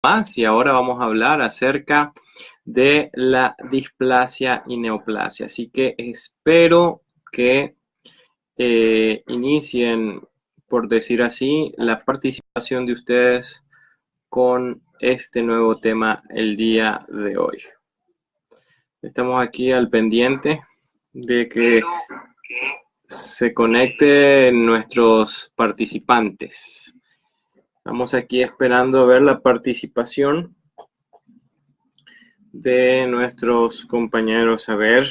más y ahora vamos a hablar acerca de la displasia y neoplasia. Así que espero que inicien, por decir así, la participación de ustedes con este nuevo tema el día de hoy. Estamos aquí al pendiente de que se conecten nuestros participantes. Estamos aquí esperando a ver la participación de nuestros compañeros. A ver,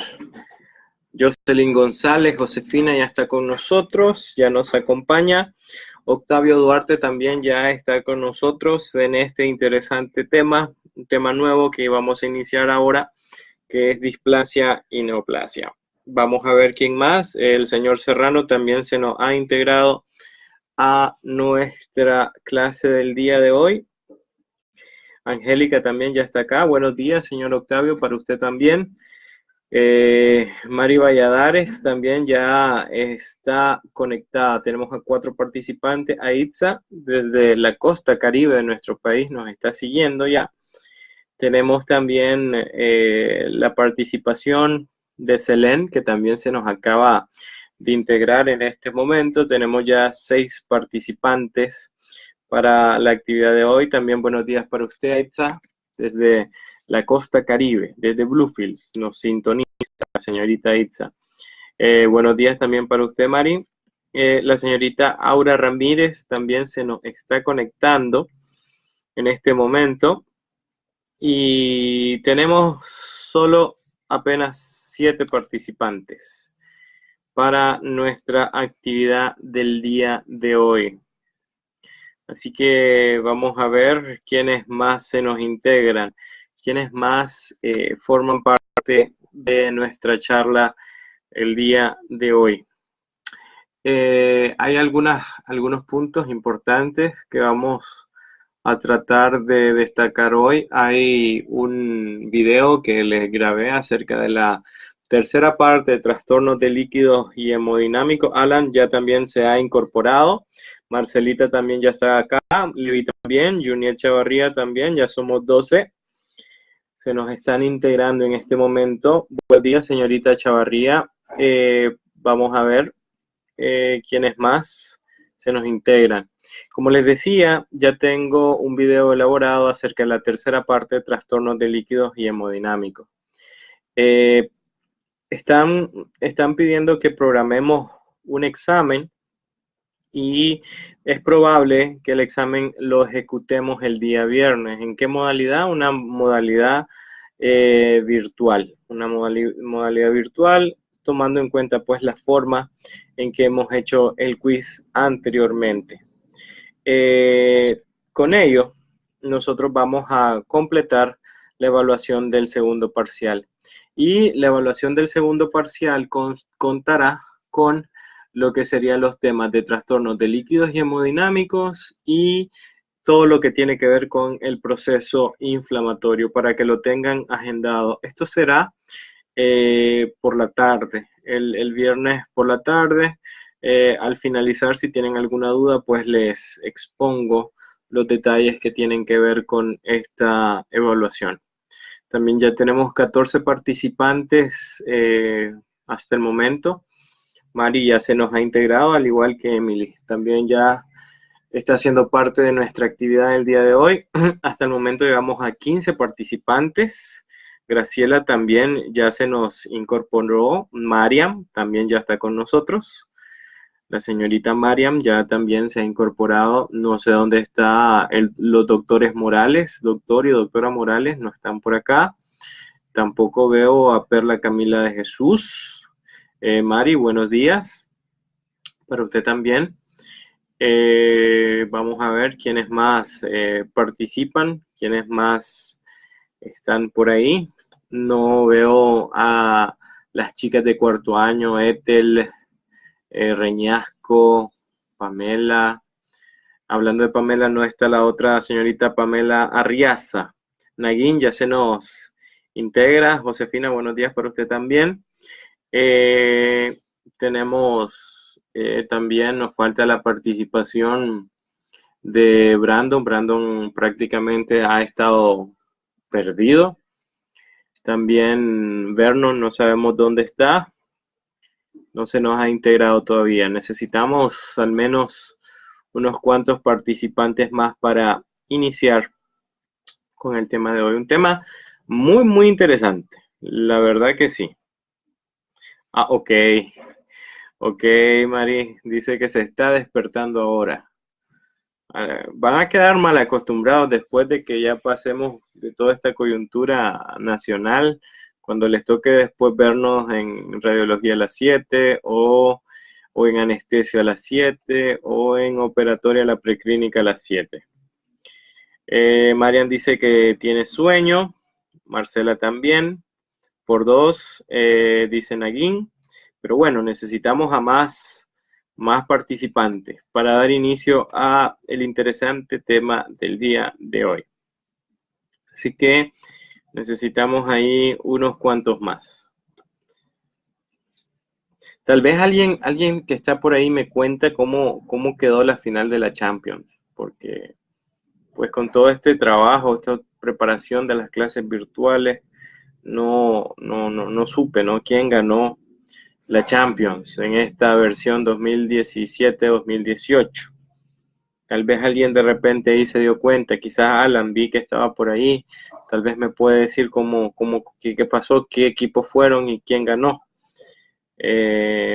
Jocelyn González, Josefina ya está con nosotros, ya nos acompaña. Octavio Duarte también ya está con nosotros en este interesante tema, un tema nuevo que vamos a iniciar ahora, que es displasia y neoplasia. Vamos a ver quién más. El señor Serrano también se nos ha integrado a nuestra clase del día de hoy. Angélica también ya está acá. Buenos días, señor Octavio, para usted también. Mari Valladares también ya está conectada. Tenemos a 4 participantes. Aitza, desde la costa caribe de nuestro país, nos está siguiendo ya. Tenemos también la participación de Selén, que también se nos acaba de integrar en este momento. Tenemos ya 6 participantes para la actividad de hoy. También buenos días para usted, Aitza, desde la costa caribe, desde Bluefields, nos sintoniza la señorita Aitza. Buenos días también para usted, Mari. La señorita Aura Ramírez también se nos está conectando en este momento. Y tenemos solo apenas 7 participantes para nuestra actividad del día de hoy. Así que vamos a ver quiénes más se nos integran, quiénes más forman parte de nuestra charla el día de hoy. Hay algunos puntos importantes que vamos a tratar de destacar hoy. Hay un video que les grabé acerca de la tercera parte de trastornos de líquidos y hemodinámicos. Alan ya también se ha incorporado. Marcelita también ya está acá. Levi también. Junior Chavarría también. Ya somos 12. Se nos están integrando en este momento. Buen día, señorita Chavarría. Vamos a ver quiénes más se nos integran. Como les decía, ya tengo un video elaborado acerca de la tercera parte de trastornos de líquidos y hemodinámicos. Están pidiendo que programemos un examen y es probable que el examen lo ejecutemos el día viernes. ¿En qué modalidad? Una modalidad virtual. Una modalidad virtual, tomando en cuenta pues la forma en que hemos hecho el quiz anteriormente. Con ello, nosotros vamos a completar la evaluación del segundo parcial. Y la evaluación del segundo parcial contará con lo que serían los temas de trastornos de líquidos y hemodinámicos y todo lo que tiene que ver con el proceso inflamatorio, para que lo tengan agendado. Esto será por la tarde, el viernes por la tarde. Al finalizar, si tienen alguna duda, pues les expongo los detalles que tienen que ver con esta evaluación. También ya tenemos 14 participantes hasta el momento. Mari ya se nos ha integrado, al igual que Emily. También ya está haciendo parte de nuestra actividad del día de hoy. Hasta el momento llegamos a 15 participantes. Graciela también ya se nos incorporó. Mariam también ya está con nosotros. La señorita Mariam ya también se ha incorporado. No sé dónde están los doctores Morales. Doctor y doctora Morales no están por acá. Tampoco veo a Perla Camila de Jesús. Mari, buenos días. Para usted también. Vamos a ver quiénes más participan, quiénes más están por ahí. No veo a las chicas de cuarto año, Ethel, Reñasco, Pamela. Hablando de Pamela, no está la otra señorita Pamela Arriaza. Naguín ya se nos integra. Josefina, buenos días para usted también. Tenemos también, nos falta la participación de Brandon. Brandon prácticamente ha estado perdido. También Vernon no sabemos dónde está. No se nos ha integrado todavía. Necesitamos al menos unos cuantos participantes más para iniciar con el tema de hoy. Un tema muy, muy interesante. La verdad que sí. Ah, ok. Ok, Mari. Dice que se está despertando ahora. Van a quedar mal acostumbrados después de que ya pasemos de toda esta coyuntura nacional, cuando les toque después vernos en radiología a las 7 o en anestesia a las 7 o en operatoria a la preclínica a las 7. Marian dice que tiene sueño, Marcela también, por dos, dice Naguín, pero bueno, necesitamos a más participantes para dar inicio a el interesante tema del día de hoy. Así que necesitamos ahí unos cuantos más. Tal vez alguien que está por ahí me cuenta cómo quedó la final de la Champions, porque pues con todo este trabajo, esta preparación de las clases virtuales, no supe, ¿no? ¿Quién ganó la Champions en esta versión 2017-2018? Tal vez alguien de repente ahí se dio cuenta, quizás Alan, vi que estaba por ahí, tal vez me puede decir qué pasó, qué equipos fueron y quién ganó.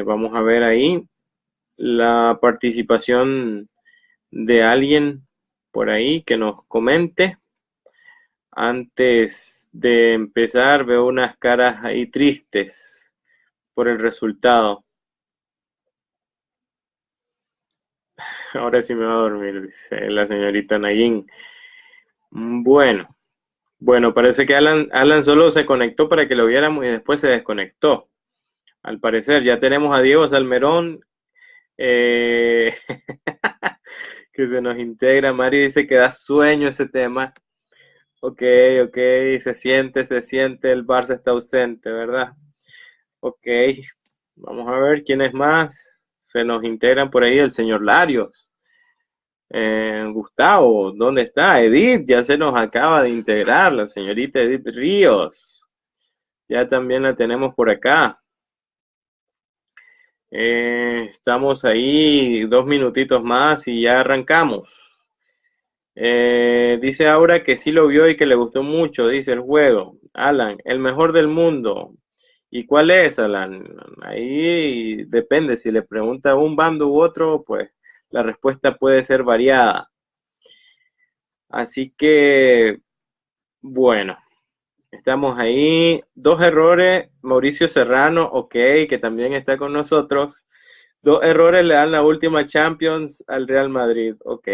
Vamos a ver ahí la participación de alguien por ahí que nos comente. Antes de empezar, veo unas caras ahí tristes por el resultado. Ahora sí me va a dormir, dice la señorita Naguín. Bueno, parece que Alan solo se conectó para que lo viéramos y después se desconectó. Al parecer, ya tenemos a Diego Salmerón, que se nos integra. Mari dice que da sueño ese tema. Ok, se siente, el Barça está ausente, ¿verdad? Ok, vamos a ver quiénes más se nos integran por ahí. El señor Larios. Gustavo, ¿dónde está? Edith, ya se nos acaba de integrar, la señorita Edith Ríos. Ya también la tenemos por acá. Estamos ahí 2 minutitos más y ya arrancamos. Dice Aura que sí lo vio y que le gustó mucho, dice el juego. Alan, el mejor del mundo. ¿Y cuál es, Alan? Ahí depende, si le pregunta a un bando u otro, pues la respuesta puede ser variada. Así que, bueno, estamos ahí. 2 errores. Mauricio Serrano, ok, que también está con nosotros. 2 errores le dan la última Champions al Real Madrid. Ok,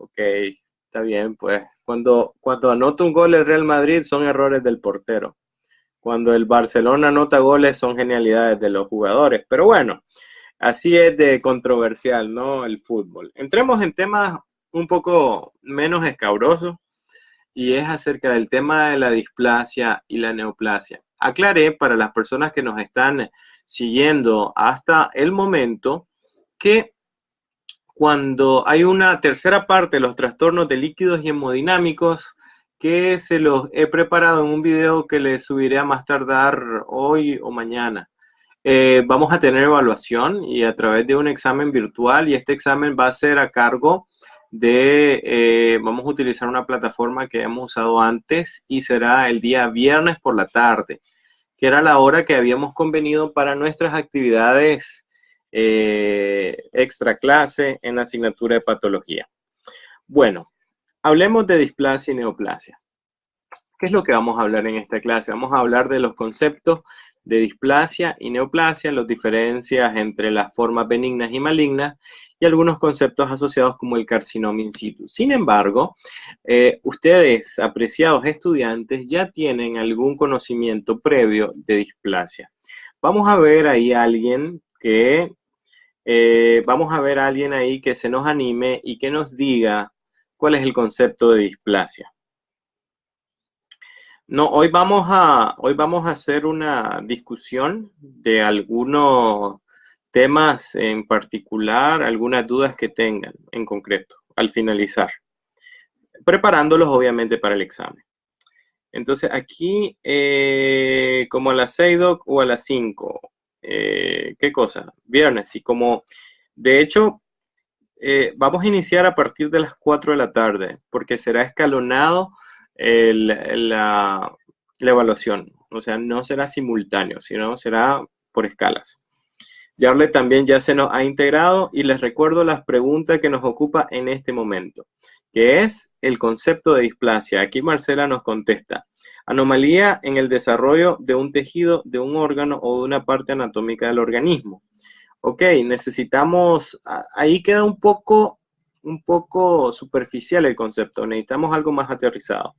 está bien, pues. Cuando anota un gol el Real Madrid son errores del portero. Cuando el Barcelona anota goles son genialidades de los jugadores. Pero bueno, así es de controversial, ¿no? El fútbol. Entremos en temas un poco menos escabrosos y es acerca del tema de la displasia y la neoplasia. Aclaré para las personas que nos están siguiendo hasta el momento que cuando hay una tercera parte de los trastornos de líquidos y hemodinámicos que se los he preparado en un video que les subiré a más tardar hoy o mañana. Vamos a tener evaluación y a través de un examen virtual, y este examen va a ser a cargo de, vamos a utilizar una plataforma que hemos usado antes y será el día viernes por la tarde, que era la hora que habíamos convenido para nuestras actividades extra clase en la asignatura de patología. Bueno, hablemos de displasia y neoplasia. ¿Qué es lo que vamos a hablar en esta clase? Vamos a hablar de los conceptos de displasia y neoplasia, las diferencias entre las formas benignas y malignas y algunos conceptos asociados como el carcinoma in situ. Sin embargo, ustedes, apreciados estudiantes, ya tienen algún conocimiento previo de displasia. Vamos a ver ahí a alguien que ahí que se nos anime y que nos diga cuál es el concepto de displasia. No, hoy vamos a hacer una discusión de algunos temas en particular, algunas dudas que tengan en concreto al finalizar, preparándolos obviamente para el examen. Entonces aquí, como a las 6, Doc, o a las 5, ¿qué cosa? Viernes, y como, de hecho, vamos a iniciar a partir de las 4 de la tarde, porque será escalonado la evaluación. O sea, no será simultáneo, sino será por escalas. Yarle también ya se nos ha integrado y les recuerdo las preguntas que nos ocupa en este momento, que es el concepto de displasia. Aquí Marcela nos contesta: anomalía en el desarrollo de un tejido, de un órgano o de una parte anatómica del organismo. Ok, necesitamos, ahí queda un poco superficial el concepto, necesitamos algo más aterrizado.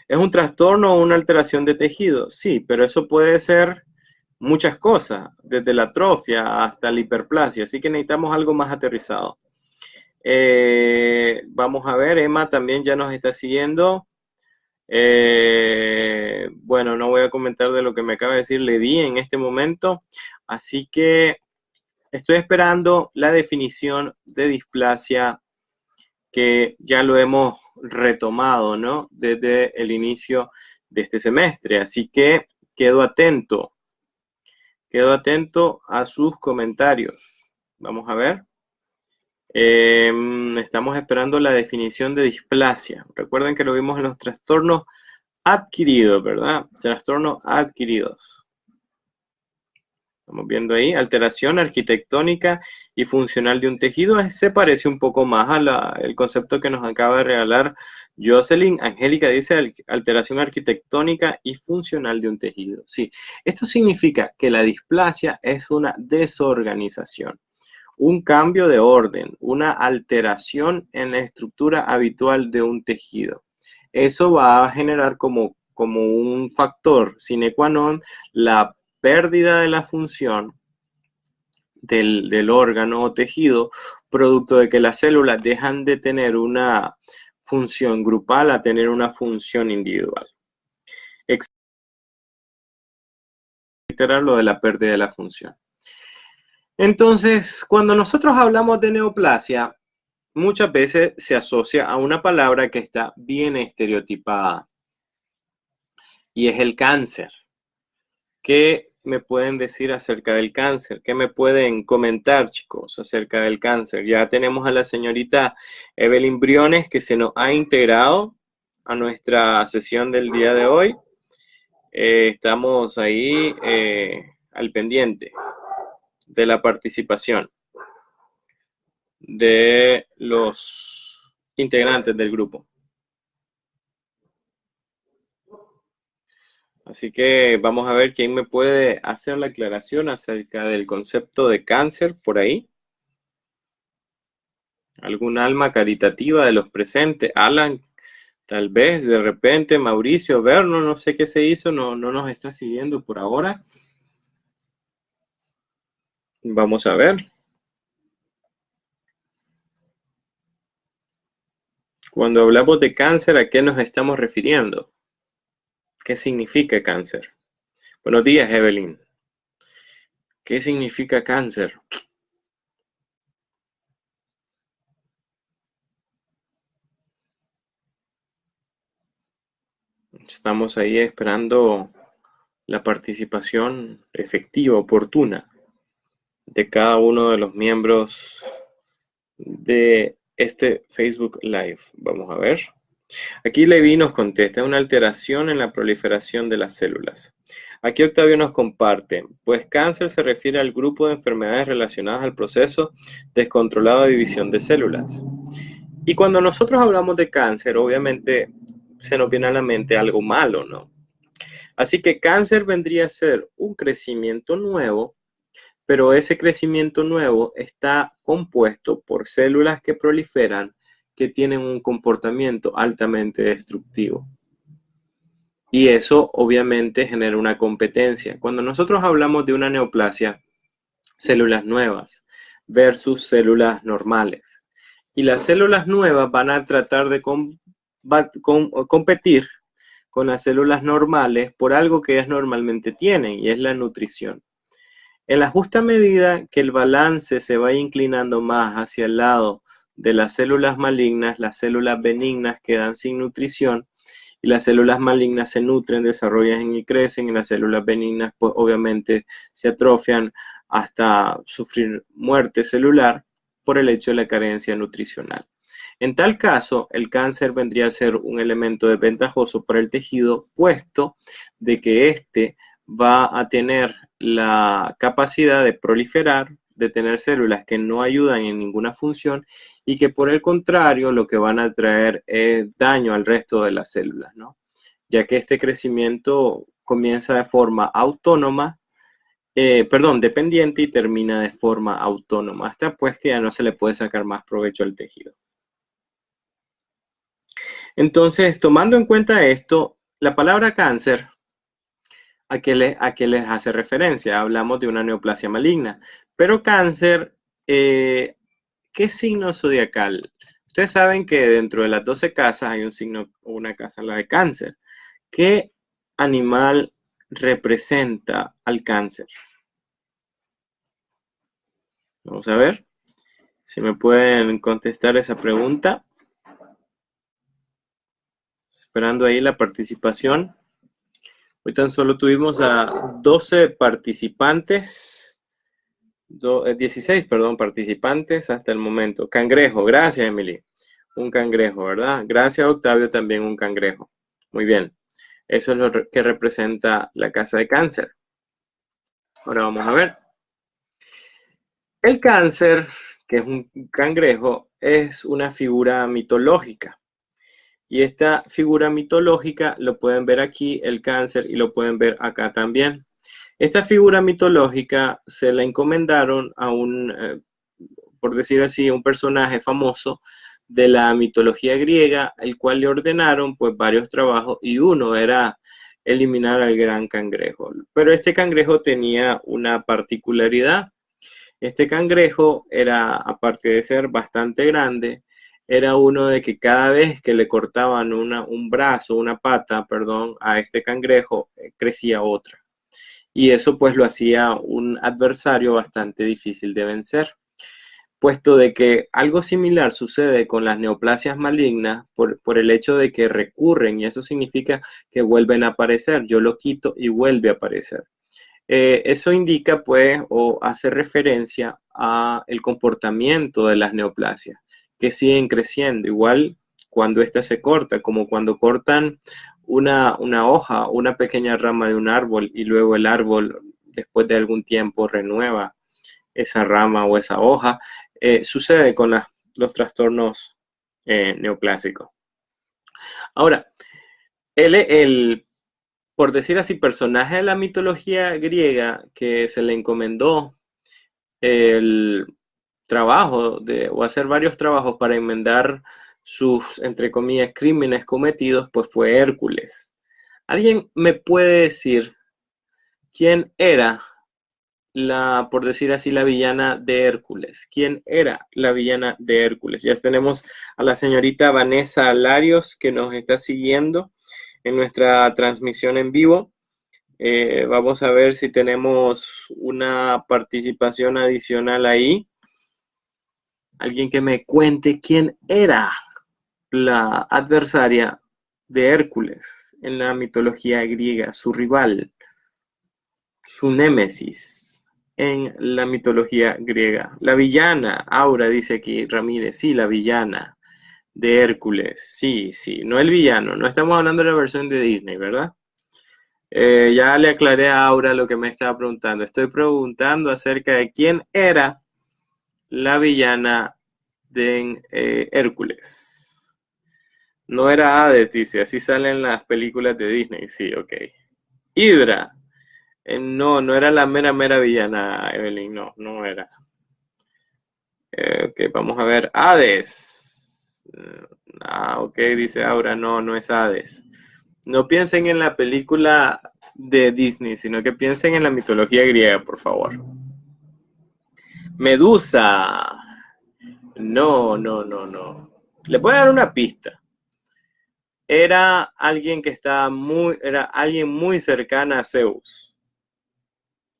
¿Es un trastorno o una alteración de tejido? Sí, pero eso puede ser muchas cosas, desde la atrofia hasta la hiperplasia, así que necesitamos algo más aterrizado. Vamos a ver, Emma también ya nos está siguiendo. Bueno, no voy a comentar de lo que me acaba de decir Levi en este momento, así que estoy esperando la definición de displasia, que ya lo hemos retomado, ¿no? Desde el inicio de este semestre, así que quedo atento a sus comentarios. Vamos a ver. Estamos esperando la definición de displasia. Recuerden que lo vimos en los trastornos adquiridos, ¿verdad? Trastornos adquiridos. Estamos viendo ahí, alteración arquitectónica y funcional de un tejido. Se parece un poco más al concepto que nos acaba de regalar Jocelyn. Angélica dice alteración arquitectónica y funcional de un tejido. Sí, esto significa que la displasia es una desorganización, un cambio de orden, una alteración en la estructura habitual de un tejido. Eso va a generar como un factor sine qua non la pérdida de la función del órgano o tejido, producto de que las células dejan de tener una función grupal a tener una función individual. Reiterar lo de la pérdida de la función. Entonces, cuando nosotros hablamos de neoplasia, muchas veces se asocia a una palabra que está bien estereotipada, y es el cáncer. ¿Qué me pueden decir acerca del cáncer? ¿Qué me pueden comentar, chicos, acerca del cáncer? Ya tenemos a la señorita Evelyn Briones, que se nos ha integrado a nuestra sesión del día de hoy. Estamos ahí al pendiente de la participación de los integrantes del grupo. Así que vamos a ver quién me puede hacer la aclaración acerca del concepto de cáncer por ahí. ¿Algún alma caritativa de los presentes? Alan, tal vez, de repente, Mauricio, Berno, no sé qué se hizo, no nos está siguiendo por ahora. Vamos a ver. Cuando hablamos de cáncer, ¿a qué nos estamos refiriendo? ¿Qué significa cáncer? Buenos días, Evelyn. ¿Qué significa cáncer? Estamos ahí esperando la participación efectiva, oportuna, de cada uno de los miembros de este Facebook Live. Vamos a ver. Aquí Levi nos contesta: una alteración en la proliferación de las células. Aquí Octavio nos comparte: pues cáncer se refiere al grupo de enfermedades relacionadas al proceso descontrolado de división de células. Y cuando nosotros hablamos de cáncer, obviamente se nos viene a la mente algo malo, ¿no? Así que cáncer vendría a ser un crecimiento nuevo, pero ese crecimiento nuevo está compuesto por células que proliferan, que tienen un comportamiento altamente destructivo. Y eso obviamente genera una competencia. Cuando nosotros hablamos de una neoplasia, células nuevas versus células normales. Y las células nuevas van a tratar de competir con las células normales por algo que ellas normalmente tienen, y es la nutrición. En la justa medida que el balance se vaya inclinando más hacia el lado de las células malignas, las células benignas quedan sin nutrición y las células malignas se nutren, desarrollan y crecen, y las células benignas pues obviamente se atrofian hasta sufrir muerte celular por el hecho de la carencia nutricional. En tal caso, el cáncer vendría a ser un elemento desventajoso para el tejido, puesto de que éste va a tener la capacidad de proliferar, de tener células que no ayudan en ninguna función y que por el contrario lo que van a traer es daño al resto de las células, ¿no? Ya que este crecimiento comienza de forma autónoma, dependiente y termina de forma autónoma, hasta pues que ya no se le puede sacar más provecho al tejido. Entonces, tomando en cuenta esto, la palabra cáncer, ¿a qué les hace referencia? Hablamos de una neoplasia maligna, pero cáncer, ¿qué signo zodiacal? Ustedes saben que dentro de las 12 casas hay un signo o una casa, la de cáncer. ¿Qué animal representa al cáncer? Vamos a ver si me pueden contestar esa pregunta. Esperando ahí la participación. Hoy tan solo tuvimos a 12 participantes, 16, perdón, participantes hasta el momento. Cangrejo, gracias Emily. Un cangrejo, ¿verdad? Gracias Octavio, también un cangrejo. Muy bien. Eso es lo que representa la casa de cáncer. Ahora vamos a ver. El cáncer, que es un cangrejo, es una figura mitológica. Y esta figura mitológica lo pueden ver aquí, el cáncer, y lo pueden ver acá también. Esta figura mitológica se la encomendaron a por decir así, un personaje famoso de la mitología griega, el cual le ordenaron pues varios trabajos y uno era eliminar al gran cangrejo. Pero este cangrejo tenía una particularidad. Este cangrejo era, aparte de ser bastante grande, era uno de que cada vez que le cortaban un brazo, una pata, perdón, a este cangrejo, crecía otra. Y eso pues lo hacía un adversario bastante difícil de vencer, puesto de que algo similar sucede con las neoplasias malignas por el hecho de que recurren y eso significa que vuelven a aparecer. Yo lo quito y vuelve a aparecer. Eso indica pues o hace referencia a el comportamiento de las neoplasias que siguen creciendo, igual cuando ésta se corta, como cuando cortan una hoja, una pequeña rama de un árbol y luego el árbol después de algún tiempo renueva esa rama o esa hoja. Sucede con los trastornos neoplásicos. Ahora, por decir así, personaje de la mitología griega que se le encomendó el trabajo o hacer varios trabajos para enmendar sus, entre comillas, crímenes cometidos, pues fue Hércules. ¿Alguien me puede decir quién era por decir así, la villana de Hércules? ¿Quién era la villana de Hércules? Ya tenemos a la señorita Vanessa Larios que nos está siguiendo en nuestra transmisión en vivo. Vamos a ver si tenemos una participación adicional ahí. Alguien que me cuente quién era la adversaria de Hércules en la mitología griega, su rival, su némesis en la mitología griega. La villana, Aura dice aquí Ramírez, sí, la villana de Hércules, sí, sí, no el villano, no estamos hablando de la versión de Disney, ¿verdad? Ya le aclaré a Aura lo que me estaba preguntando. Estoy preguntando acerca de quién era la villana de Hércules. No era Hades, dice, así salen las películas de Disney, sí, ok. Hydra. No, no era la mera villana, Evelyn, no, no era. Ok, vamos a ver. Hades. Ok, dice Aura, no, no es Hades. No piensen en la película de Disney, sino que piensen en la mitología griega, por favor. Medusa. No, no, no, no. Le voy a dar una pista. Era alguien que estaba era alguien muy cercana a Zeus.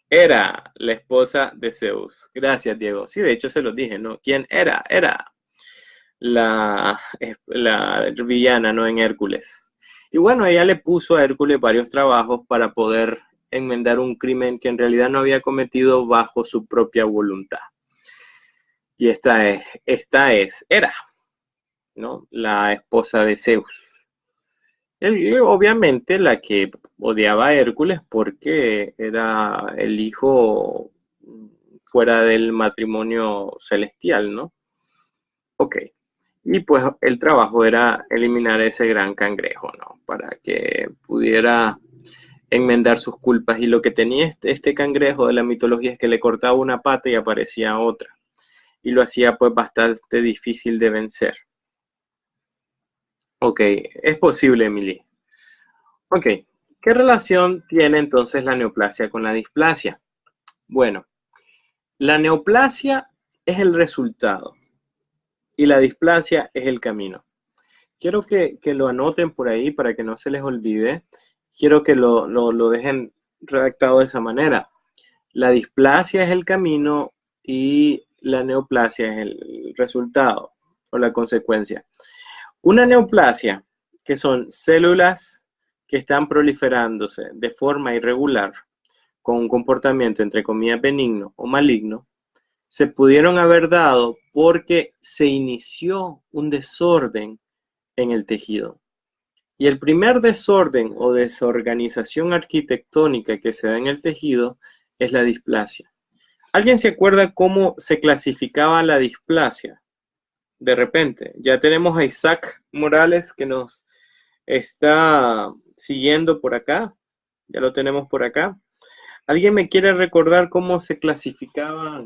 Hera, la esposa de Zeus. Gracias, Diego. Sí, de hecho se los dije, ¿no? ¿Quién era? Hera, la villana, ¿no? En Hércules. Y bueno, ella le puso a Hércules varios trabajos para poder enmendar un crimen que en realidad no había cometido bajo su propia voluntad. Y esta es Hera, ¿no? La esposa de Zeus. Obviamente la que odiaba a Hércules porque era el hijo fuera del matrimonio celestial, ¿no? Ok. Y pues el trabajo era eliminar ese gran cangrejo, ¿no? Para que pudiera enmendar sus culpas. Y lo que tenía este cangrejo de la mitología es que le cortaba una pata y aparecía otra. Y lo hacía pues bastante difícil de vencer. Ok, es posible, Emily. Ok, ¿qué relación tiene entonces la neoplasia con la displasia? Bueno, la neoplasia es el resultado y la displasia es el camino. Quiero que lo anoten por ahí para que no se les olvide. Quiero que lo dejen redactado de esa manera. La displasia es el camino y la neoplasia es el resultado o la consecuencia. Una neoplasia, que son células que están proliferándose de forma irregular, con un comportamiento entre comillas benigno o maligno, se pudieron haber dado porque se inició un desorden en el tejido. Y el primer desorden o desorganización arquitectónica que se da en el tejido es la displasia. ¿Alguien se acuerda cómo se clasificaba la displasia? De repente, ya tenemos a Isaac Morales que nos está siguiendo por acá. Ya lo tenemos por acá. ¿Alguien me quiere recordar cómo se clasificaba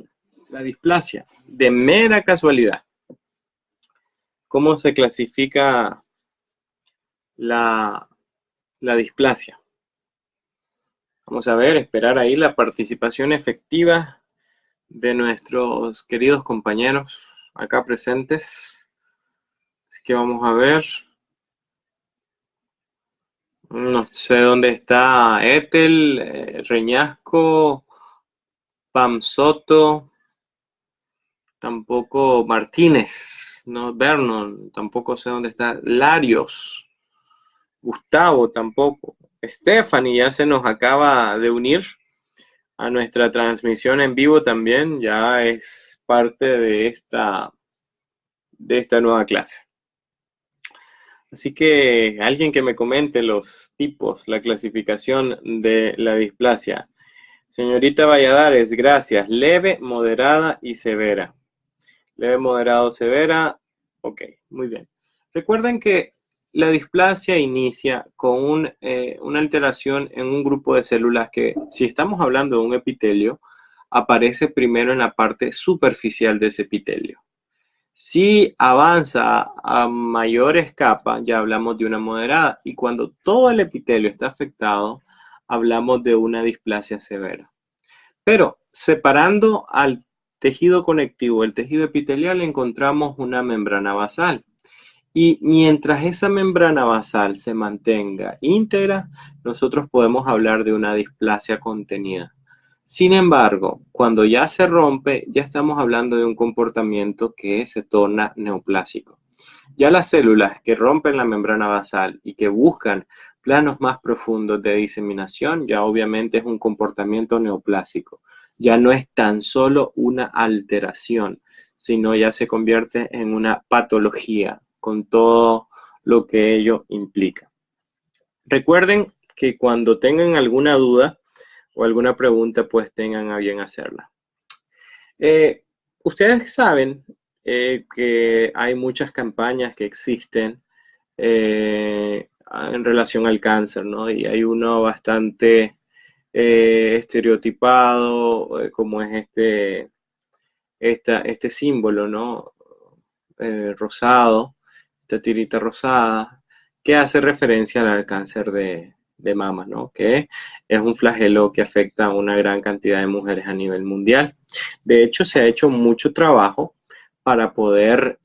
la displasia? De mera casualidad. ¿Cómo se clasifica la displasia? Vamos a ver, esperar ahí la participación efectiva de nuestros queridos compañeros acá presentes. Así que vamos a ver. No sé dónde está Ethel, Reñasco, Pam Soto, tampoco Martínez, no, Vernon, tampoco sé dónde está Larios, Gustavo tampoco. Stephanie ya se nos acaba de unir a nuestra transmisión en vivo también, ya es parte de esta nueva clase. Así que alguien que me comente los tipos, la clasificación de la displasia. Señorita Valladares, gracias. Leve, moderada y severa. Leve, moderado, severa. Ok, muy bien. Recuerden que la displasia inicia con una alteración en un grupo de células que, si estamos hablando de un epitelio, aparece primero en la parte superficial de ese epitelio. Si avanza a mayores capas, ya hablamos de una moderada. Y cuando todo el epitelio está afectado, hablamos de una displasia severa. Pero separando al tejido conectivo, el tejido epitelial, encontramos una membrana basal. Y mientras esa membrana basal se mantenga íntegra, nosotros podemos hablar de una displasia contenida. Sin embargo, cuando ya se rompe, ya estamos hablando de un comportamiento que se torna neoplásico. Ya las células que rompen la membrana basal y que buscan planos más profundos de diseminación, ya obviamente es un comportamiento neoplásico. Ya no es tan solo una alteración, sino ya se convierte en una patología con todo lo que ello implica. Recuerden que cuando tengan alguna duda o alguna pregunta, pues tengan a bien hacerla. Ustedes saben que hay muchas campañas que existen en relación al cáncer, ¿no? Y hay uno bastante estereotipado, como es este símbolo, ¿no? Rosado, esta tirita rosada, que hace referencia al cáncer de mama, ¿no? Que es un flagelo que afecta a una gran cantidad de mujeres a nivel mundial. De hecho, se ha hecho mucho trabajo para poder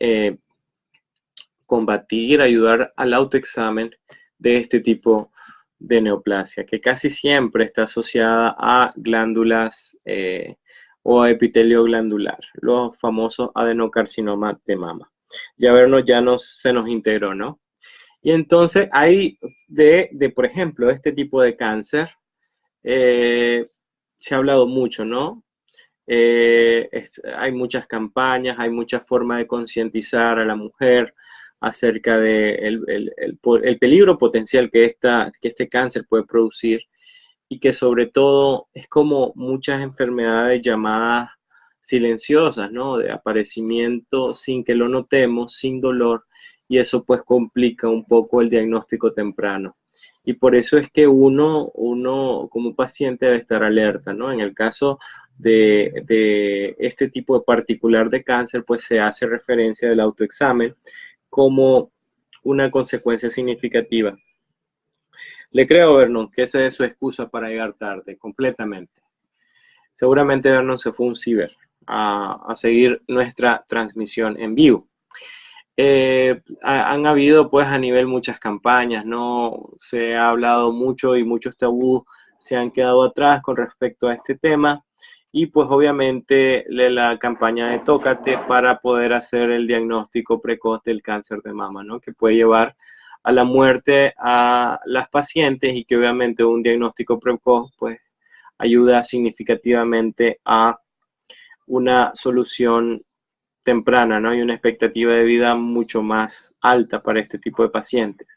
combatir, ayudar al autoexamen de este tipo de neoplasia, que casi siempre está asociada a glándulas o a epitelio glandular, los famosos adenocarcinomas de mama. Ya vernos, se nos integró, ¿no? Y entonces hay por ejemplo, este tipo de cáncer, se ha hablado mucho, ¿no? Hay muchas campañas, hay muchas formas de concientizar a la mujer acerca del el peligro potencial que este cáncer puede producir y que sobre todo es como muchas enfermedades llamadas silenciosas, ¿no? De aparecimiento sin que lo notemos, sin dolor, y eso pues complica un poco el diagnóstico temprano. Y por eso es que uno como paciente debe estar alerta, ¿no? En el caso de este tipo de particular de cáncer, pues se hace referencia del autoexamen como una consecuencia significativa. Le creo, Vernon, que esa es su excusa para llegar tarde, completamente. Seguramente Vernon se fue a un ciber a seguir nuestra transmisión en vivo. Han habido pues a nivel muchas campañas, ¿no? Se ha hablado mucho y muchos tabús se han quedado atrás con respecto a este tema. Y pues obviamente la campaña de Tócate para poder hacer el diagnóstico precoz del cáncer de mama, ¿no? Que puede llevar a la muerte a las pacientes y que obviamente un diagnóstico precoz pues ayuda significativamente a una solución temprana, ¿no? Y una expectativa de vida mucho más alta para este tipo de pacientes.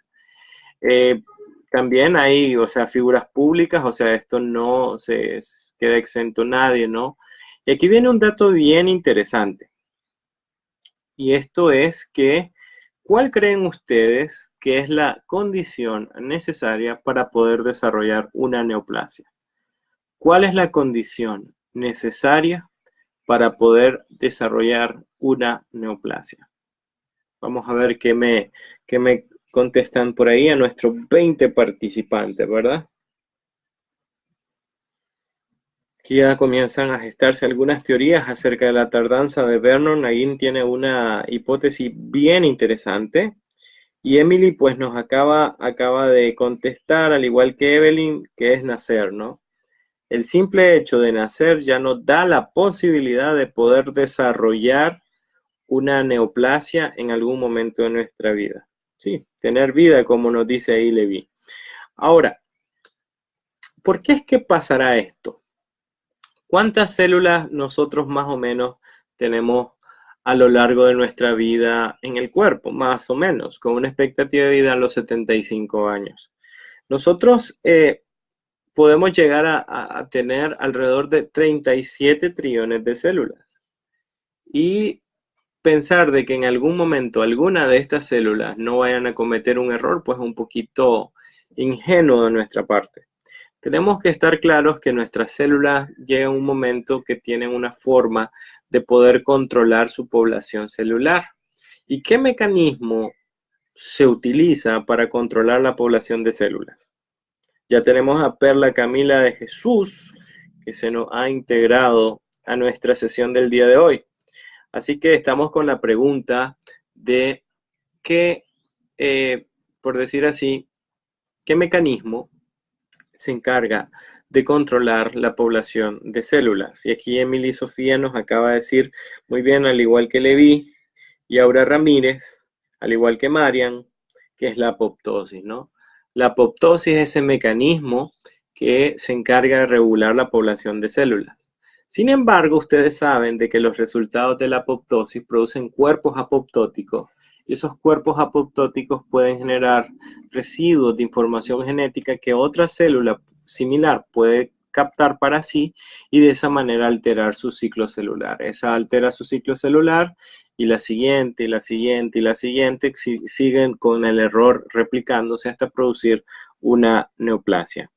También hay, o sea, figuras públicas, o sea, esto no se queda exento nadie, ¿no? Y aquí viene un dato bien interesante. Y esto es que, ¿cuál creen ustedes que es la condición necesaria para poder desarrollar una neoplasia? ¿Cuál es la condición necesaria para poder desarrollar una neoplasia? Vamos a ver qué me contestan por ahí a nuestros 20 participantes, ¿verdad? Aquí ya comienzan a gestarse algunas teorías acerca de la tardanza de Vernon. Ahí tiene una hipótesis bien interesante. Y Emily pues nos acaba de contestar, al igual que Evelyn, que es nacer, ¿no? El simple hecho de nacer ya nos da la posibilidad de poder desarrollar una neoplasia en algún momento de nuestra vida. Sí, tener vida, como nos dice ahí Levi. Ahora, ¿por qué es que pasará esto? ¿Cuántas células nosotros más o menos tenemos a lo largo de nuestra vida en el cuerpo? Más o menos, con una expectativa de vida a los 75 años. Nosotros podemos llegar a tener alrededor de 37 trillones de células. Y pensar de que en algún momento alguna de estas células no vayan a cometer un error, pues es un poquito ingenuo de nuestra parte. Tenemos que estar claros que nuestras células llegan a un momento que tienen una forma de poder controlar su población celular. ¿Y qué mecanismo se utiliza para controlar la población de células? Ya tenemos a Perla Camila de Jesús, que se nos ha integrado a nuestra sesión del día de hoy. Así que estamos con la pregunta de qué, por decir así, qué mecanismo se encarga de controlar la población de células. Y aquí Emily Sofía nos acaba de decir muy bien, al igual que Levi y Aura Ramírez, al igual que Marian, que es la apoptosis, ¿no? La apoptosis es ese mecanismo que se encarga de regular la población de células. Sin embargo, ustedes saben de que los resultados de la apoptosis producen cuerpos apoptóticos y esos cuerpos apoptóticos pueden generar residuos de información genética que otra célula similar puede captar para sí y de esa manera alterar su ciclo celular. Esa altera su ciclo celular y la siguiente, y la siguiente, y la siguiente siguen con el error replicándose hasta producir una neoplasia.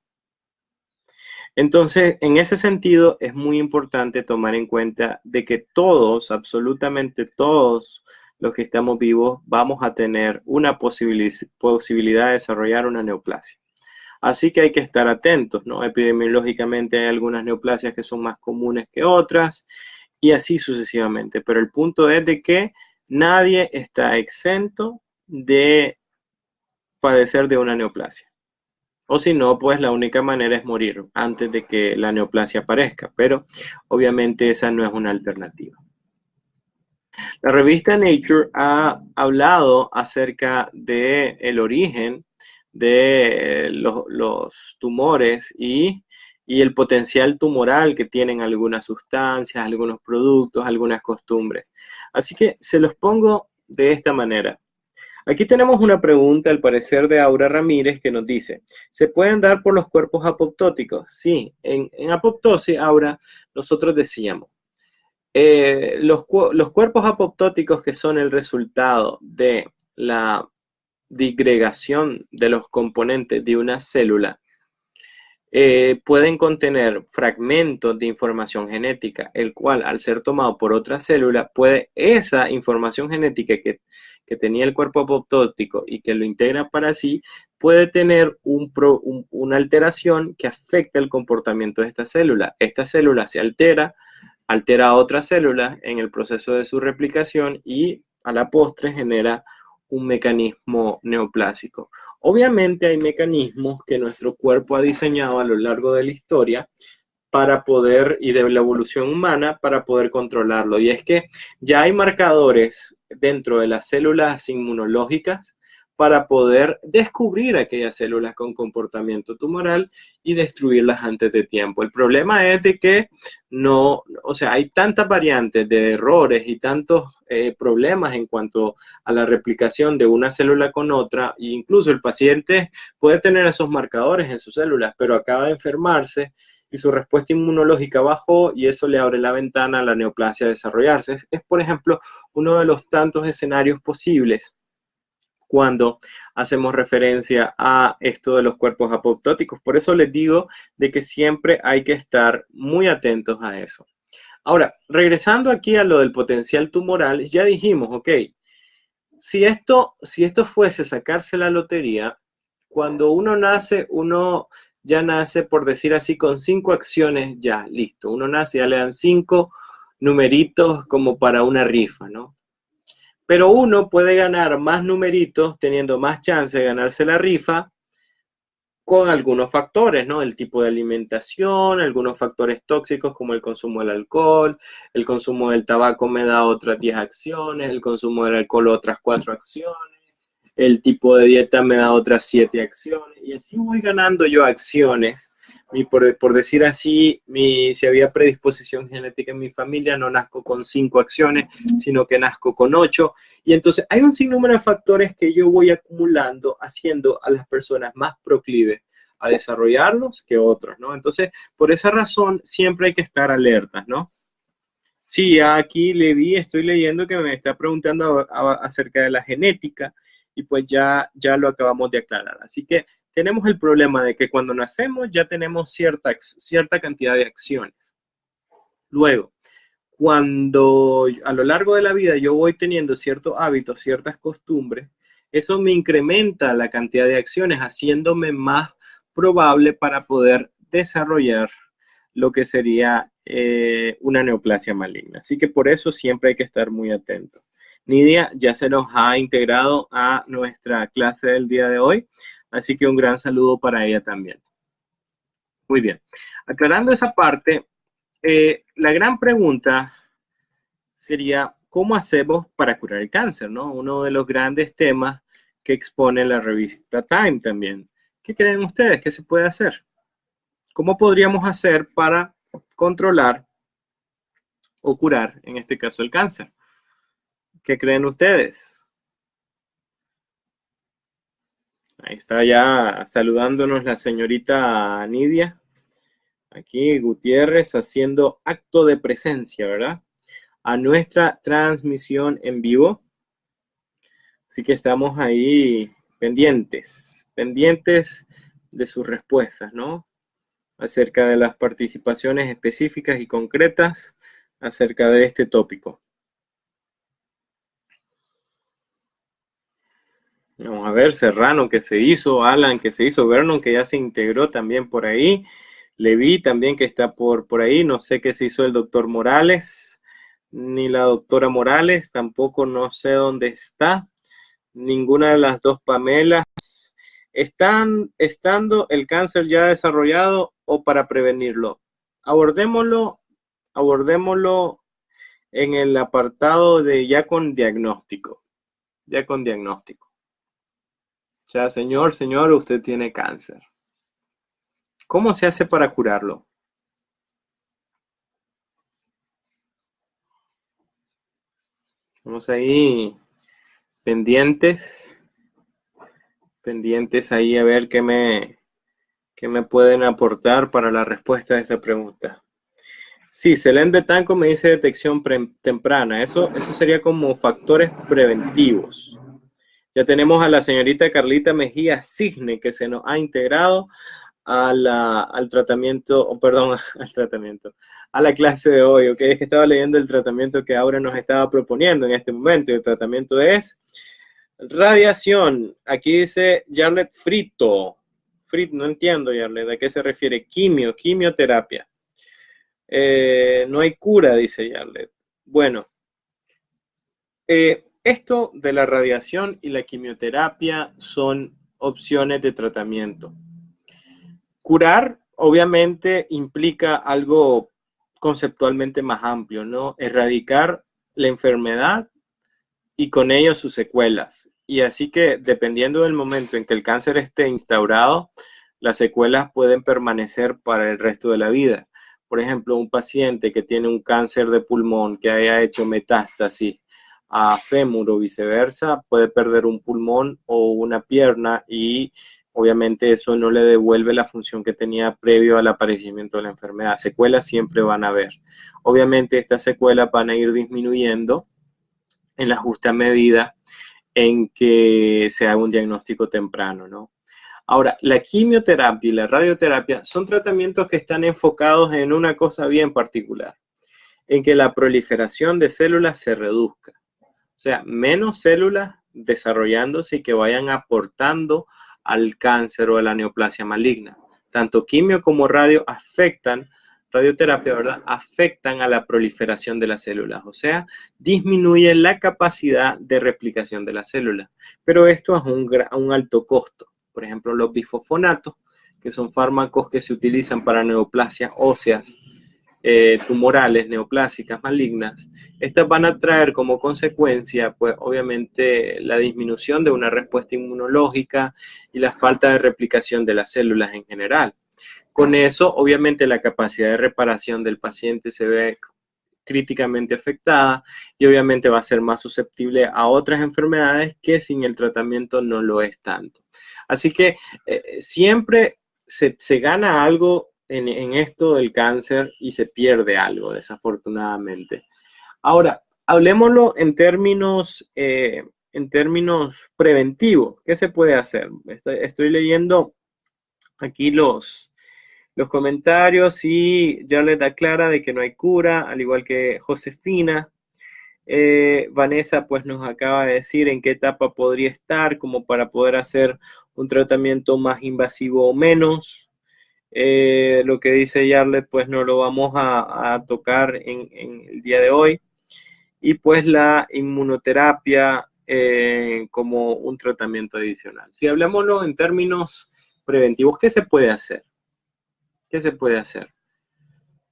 Entonces, en ese sentido, es muy importante tomar en cuenta de que todos, absolutamente todos los que estamos vivos, vamos a tener una posibilidad de desarrollar una neoplasia. Así que hay que estar atentos, ¿no? Epidemiológicamente hay algunas neoplasias que son más comunes que otras y así sucesivamente. Pero el punto es de que nadie está exento de padecer de una neoplasia. O si no, pues la única manera es morir antes de que la neoplasia aparezca, pero obviamente esa no es una alternativa. La revista Nature ha hablado acerca del origen de los tumores y el potencial tumoral que tienen algunas sustancias, algunos productos, algunas costumbres. Así que se los pongo de esta manera. Aquí tenemos una pregunta, al parecer, de Aura Ramírez, que nos dice, ¿se pueden dar por los cuerpos apoptóticos? Sí, en apoptosis, Aura, nosotros decíamos, los cuerpos apoptóticos, que son el resultado de la disgregación de los componentes de una célula, pueden contener fragmentos de información genética, el cual, al ser tomado por otra célula, puede esa información genética que tenía el cuerpo apoptótico y que lo integra para sí, puede tener una alteración que afecta el comportamiento de esta célula. Esta célula se altera a otras células en el proceso de su replicación y a la postre genera un mecanismo neoplásico. Obviamente hay mecanismos que nuestro cuerpo ha diseñado a lo largo de la historia para poder, y de la evolución humana, para poder controlarlo. Y es que ya hay marcadores dentro de las células inmunológicas para poder descubrir aquellas células con comportamiento tumoral y destruirlas antes de tiempo. El problema es de que no, o sea, hay tantas variantes de errores y tantos problemas en cuanto a la replicación de una célula con otra, e incluso el paciente puede tener esos marcadores en sus células, pero acaba de enfermarse y su respuesta inmunológica bajó y eso le abre la ventana a la neoplasia a desarrollarse. Es, por ejemplo, uno de los tantos escenarios posibles cuando hacemos referencia a esto de los cuerpos apoptóticos. Por eso les digo de que siempre hay que estar muy atentos a eso. Ahora, regresando aquí a lo del potencial tumoral, ya dijimos, ok, si esto fuese sacarse la lotería, cuando uno nace, uno ya nace, por decir así, con 5 acciones, ya, listo. Uno nace, ya le dan 5 numeritos como para una rifa, ¿no? Pero uno puede ganar más numeritos teniendo más chance de ganarse la rifa con algunos factores, ¿no? El tipo de alimentación, algunos factores tóxicos como el consumo del alcohol, el consumo del tabaco me da otras 10 acciones, el consumo del alcohol otras 4 acciones, el tipo de dieta me da otras 7 acciones, y así voy ganando yo acciones. Y por decir así, si había predisposición genética en mi familia, no nazco con 5 acciones, sino que nazco con 8. Y entonces hay un sinnúmero de factores que yo voy acumulando, haciendo a las personas más proclives a desarrollarlos que otros, ¿no? Entonces, por esa razón, siempre hay que estar alertas, ¿no? Sí, aquí estoy leyendo que me está preguntando acerca de la genética y pues ya lo acabamos de aclarar. Así que tenemos el problema de que cuando nacemos ya tenemos cierta cantidad de acciones. Luego, cuando a lo largo de la vida yo voy teniendo ciertos hábitos, ciertas costumbres, eso me incrementa la cantidad de acciones, haciéndome más probable para poder desarrollar lo que sería una neoplasia maligna. Así que por eso siempre hay que estar muy atento. Nidia ya se nos ha integrado a nuestra clase del día de hoy, así que un gran saludo para ella también. Muy bien. Aclarando esa parte, la gran pregunta sería, ¿cómo hacemos para curar el cáncer? ¿No? Uno de los grandes temas que expone la revista Time también. ¿Qué creen ustedes? ¿Qué se puede hacer? ¿Cómo podríamos hacer para controlar o curar, en este caso, el cáncer? ¿Qué creen ustedes? Ahí está ya saludándonos la señorita Nidia. Aquí Gutiérrez haciendo acto de presencia, ¿verdad? A nuestra transmisión en vivo. Así que estamos ahí pendientes de sus respuestas, ¿no? Acerca de las participaciones específicas y concretas acerca de este tópico. Vamos a ver, Serrano que se hizo, Alan que se hizo, Vernon que ya se integró también por ahí, Levi también que está por ahí, no sé qué se hizo el doctor Morales, ni la doctora Morales, tampoco no sé dónde está, ninguna de las dos Pamelas, Estando el cáncer ya desarrollado o para prevenirlo. Abordémoslo en el apartado de ya con diagnóstico. Ya con diagnóstico. O sea, señor, usted tiene cáncer. ¿Cómo se hace para curarlo? Vamos ahí pendientes ahí a ver qué me pueden aportar para la respuesta a esta pregunta. Sí, Selene Betanco me dice detección temprana. Eso sería como factores preventivos. Ya tenemos a la señorita Carlita Mejía Cisne que se nos ha integrado al tratamiento, perdón, al tratamiento, a la clase de hoy, ¿ok? Es que estaba leyendo el tratamiento que Aura nos estaba proponiendo en este momento, y el tratamiento es radiación. Aquí dice Yarlet frito. No entiendo, Yarlet, ¿a qué se refiere? Quimioterapia. No hay cura, dice Yarlet. Bueno, esto de la radiación y la quimioterapia son opciones de tratamiento. Curar, obviamente, implica algo conceptualmente más amplio, ¿no? Erradicar la enfermedad y con ello sus secuelas. Y así que, dependiendo del momento en que el cáncer esté instaurado, las secuelas pueden permanecer para el resto de la vida. Por ejemplo, un paciente que tiene un cáncer de pulmón que haya hecho metástasis a fémur o viceversa, puede perder un pulmón o una pierna y obviamente eso no le devuelve la función que tenía previo al aparecimiento de la enfermedad. Secuelas siempre van a haber. Obviamente estas secuelas van a ir disminuyendo en la justa medida en que se haga un diagnóstico temprano, ¿no? Ahora, la quimioterapia y la radioterapia son tratamientos que están enfocados en una cosa bien particular, en que la proliferación de células se reduzca. O sea, menos células desarrollándose y que vayan aportando al cáncer o a la neoplasia maligna. Tanto quimio como radioterapia, ¿verdad? Afectan a la proliferación de las células, o sea, disminuye la capacidad de replicación de las células. Pero esto es a un alto costo. Por ejemplo, los bifosfonatos, que son fármacos que se utilizan para neoplasias óseas, tumorales, neoplásicas, malignas, estas van a traer como consecuencia, pues obviamente, la disminución de una respuesta inmunológica y la falta de replicación de las células en general. Con eso, obviamente, la capacidad de reparación del paciente se ve críticamente afectada y obviamente va a ser más susceptible a otras enfermedades que sin el tratamiento no lo es tanto. Así que siempre se gana algo en esto del cáncer y se pierde algo, desafortunadamente. Ahora, hablemoslo en términos preventivos. ¿Qué se puede hacer? Estoy leyendo aquí los comentarios y Jarlet aclara de que no hay cura, al igual que Josefina. Vanessa pues nos acaba de decir en qué etapa podría estar como para poder hacer un tratamiento más invasivo o menos. Lo que dice Jarlet pues no lo vamos a tocar en el día de hoy. Y pues la inmunoterapia como un tratamiento adicional. Si hablámoslo en términos preventivos, ¿qué se puede hacer? ¿Qué se puede hacer?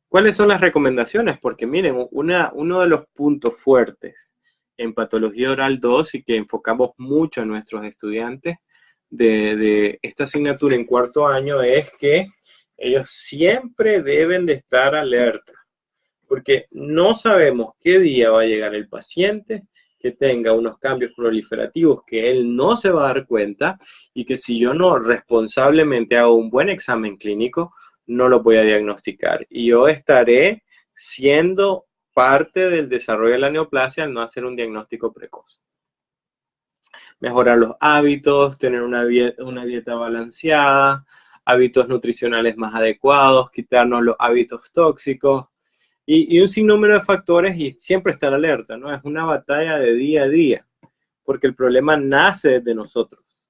¿Cuáles son las recomendaciones? Porque miren, uno de los puntos fuertes en patología oral 2 y que enfocamos mucho a nuestros estudiantes de esta asignatura en cuarto año es que ellos siempre deben de estar alerta, porque no sabemos qué día va a llegar el paciente que tenga unos cambios proliferativos que él no se va a dar cuenta y que si yo no responsablemente hago un buen examen clínico, no lo voy a diagnosticar. Y yo estaré siendo parte del desarrollo de la neoplasia al no hacer un diagnóstico precoz. Mejorar los hábitos, tener una dieta balanceada, hábitos nutricionales más adecuados, quitarnos los hábitos tóxicos y un sinnúmero de factores y siempre estar alerta, ¿no? Es una batalla de día a día, porque el problema nace desde nosotros.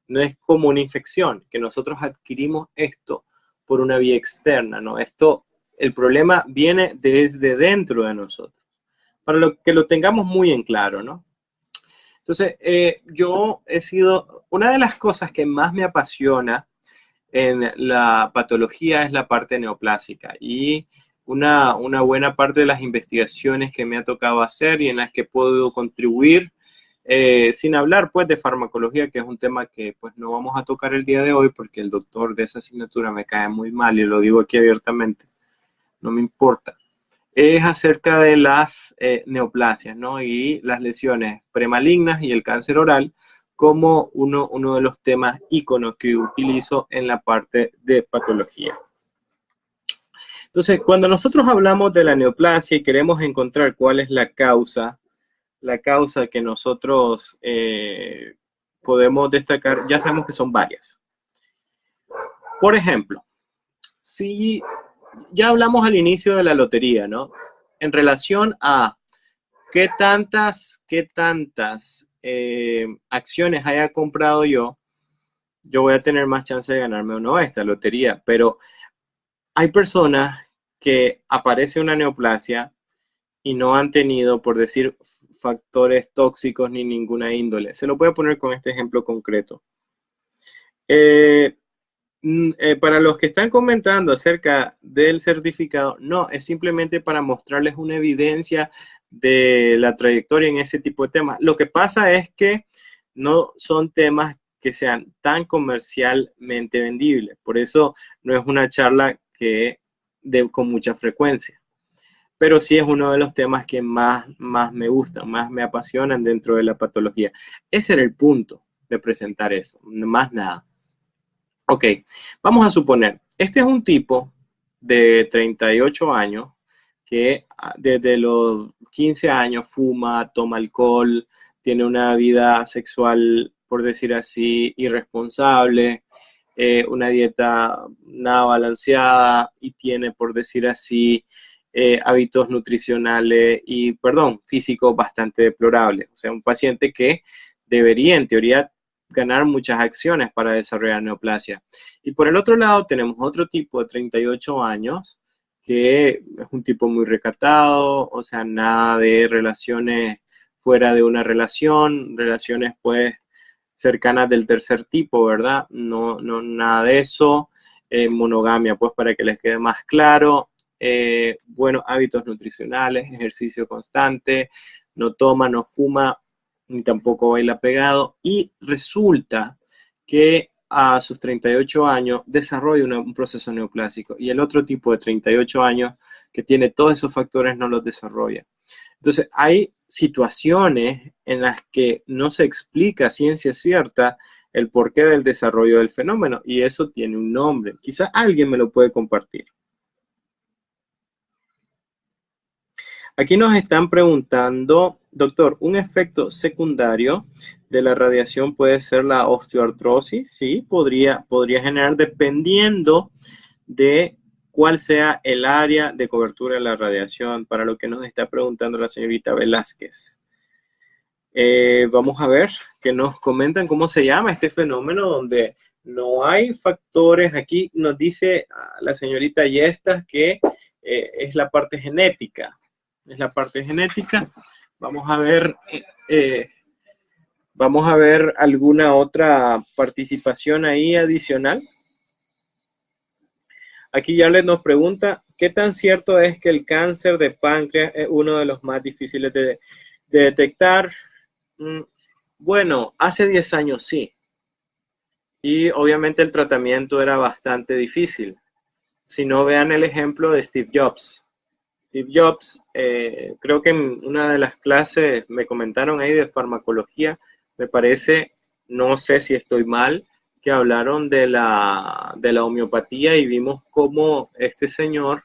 No es como una infección, que nosotros adquirimos esto por una vía externa, ¿no? El problema viene desde dentro de nosotros, para que lo tengamos muy en claro, ¿no? Entonces, yo he sido, una de las cosas que más me apasiona en la patología es la parte neoplásica y una buena parte de las investigaciones que me ha tocado hacer y en las que puedo contribuir, sin hablar pues de farmacología, que es un tema que pues no vamos a tocar el día de hoy porque el doctor de esa asignatura me cae muy mal y lo digo aquí abiertamente, no me importa. Es acerca de las neoplasias, ¿no? Y las lesiones premalignas y el cáncer oral como uno de los temas íconos que utilizo en la parte de patología. Entonces, cuando nosotros hablamos de la neoplasia y queremos encontrar cuál es la causa que nosotros podemos destacar, ya sabemos que son varias. Por ejemplo, si ya hablamos al inicio de la lotería, ¿no? En relación a qué tantas acciones haya comprado yo voy a tener más chance de ganarme o no esta lotería. Pero hay personas que aparece una neoplasia y no han tenido, por decir, factores tóxicos ni ninguna índole. Se lo voy a poner con este ejemplo concreto. Para los que están comentando acerca del certificado, no, es simplemente para mostrarles una evidencia de la trayectoria en ese tipo de temas. Lo que pasa es que no son temas que sean tan comercialmente vendibles. Por eso no es una charla con mucha frecuencia. Pero sí es uno de los temas que más me gustan, más me apasionan dentro de la patología. Ese era el punto de presentar eso, más nada. Ok, vamos a suponer, este es un tipo de 38 años que desde los 15 años fuma, toma alcohol, tiene una vida sexual, por decir así, irresponsable, una dieta nada balanceada y tiene, por decir así, hábitos nutricionales y, perdón, físicos bastante deplorables. O sea, un paciente que debería, en teoría, ganar muchas acciones para desarrollar neoplasia. Y por el otro lado tenemos otro tipo de 38 años que es un tipo muy recatado, o sea, nada de relaciones fuera de una relación, relaciones pues cercanas del tercer tipo, ¿verdad? No, nada de eso. Monogamia, pues para que les quede más claro. Buenos hábitos nutricionales, ejercicio constante, no toma, no fuma, ni tampoco baila pegado. Y resulta que a sus 38 años desarrolla un proceso neoplásico y el otro tipo de 38 años que tiene todos esos factores no los desarrolla. Entonces, hay situaciones en las que no se explica a ciencia cierta el porqué del desarrollo del fenómeno y eso tiene un nombre. Quizás alguien me lo puede compartir. Aquí nos están preguntando, doctor, ¿un efecto secundario de la radiación puede ser la osteoartrosis? Sí, podría generar dependiendo de cuál sea el área de cobertura de la radiación, para lo que nos está preguntando la señorita Velázquez. Vamos a ver que nos comentan cómo se llama este fenómeno donde no hay factores. Aquí nos dice la señorita Yestas que es la parte genética. Es la parte genética. Vamos a ver alguna otra participación ahí adicional. Aquí ya nos pregunta, ¿qué tan cierto es que el cáncer de páncreas es uno de los más difíciles de detectar? Bueno, hace 10 años sí. Y obviamente el tratamiento era bastante difícil. Si no, vean el ejemplo de Steve Jobs. Steve Jobs, creo que en una de las clases me comentaron ahí de farmacología, me parece, no sé si estoy mal, que hablaron de la homeopatía y vimos cómo este señor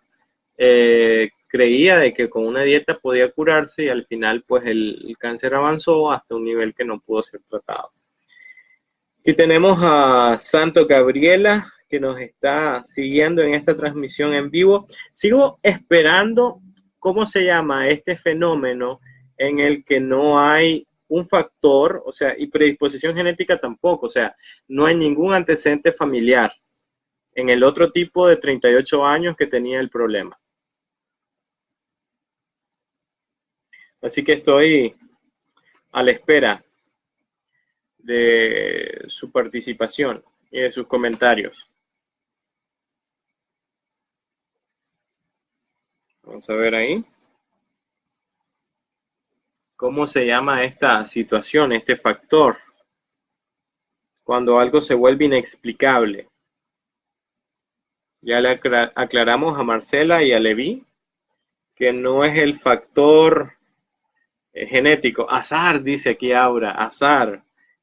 creía de que con una dieta podía curarse y al final pues el cáncer avanzó hasta un nivel que no pudo ser tratado. Aquí tenemos a Santo Gabriela que nos está siguiendo en esta transmisión en vivo. Sigo esperando cómo se llama este fenómeno en el que no hay un factor, o sea, y predisposición genética tampoco, o sea, no hay ningún antecedente familiar en el otro tipo de 38 años que tenía el problema. Así que estoy a la espera. de su participación y de sus comentarios. Vamos a ver ahí. ¿Cómo se llama esta situación, este factor? Cuando algo se vuelve inexplicable. Ya le aclaramos a Marcela y a Levi que no es el factor genético. Azar, dice aquí Aura, azar.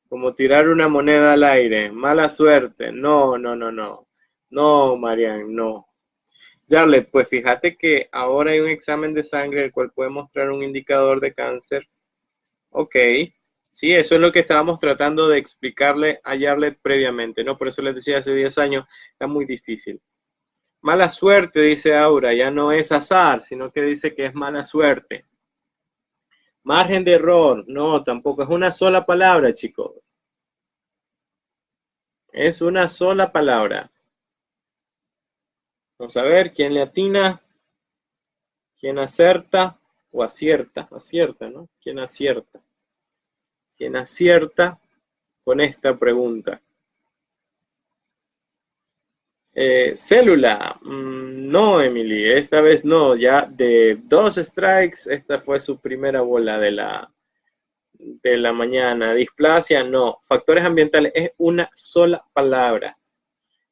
Como tirar una moneda al aire. Mala suerte. No, no, no, no. No, Marian, no. Jarlet, pues fíjate que ahora hay un examen de sangre el cual puede mostrar un indicador de cáncer. Ok. Sí, eso es lo que estábamos tratando de explicarle a Jarlet previamente, ¿no? Por eso les decía hace 10 años, está muy difícil. Mala suerte, dice Aura, ya no es azar, sino que dice que es mala suerte. Margen de error, no, tampoco, es una sola palabra, chicos. Es una sola palabra. Vamos a ver quién le atina, quién acerta o acierta, ¿no? ¿Quién acierta? ¿Quién acierta con esta pregunta? Célula, no, Emily, esta vez no, ya de 2 strikes, esta fue su primera bola de la mañana. Displasia, no. Factores ambientales, es una sola palabra.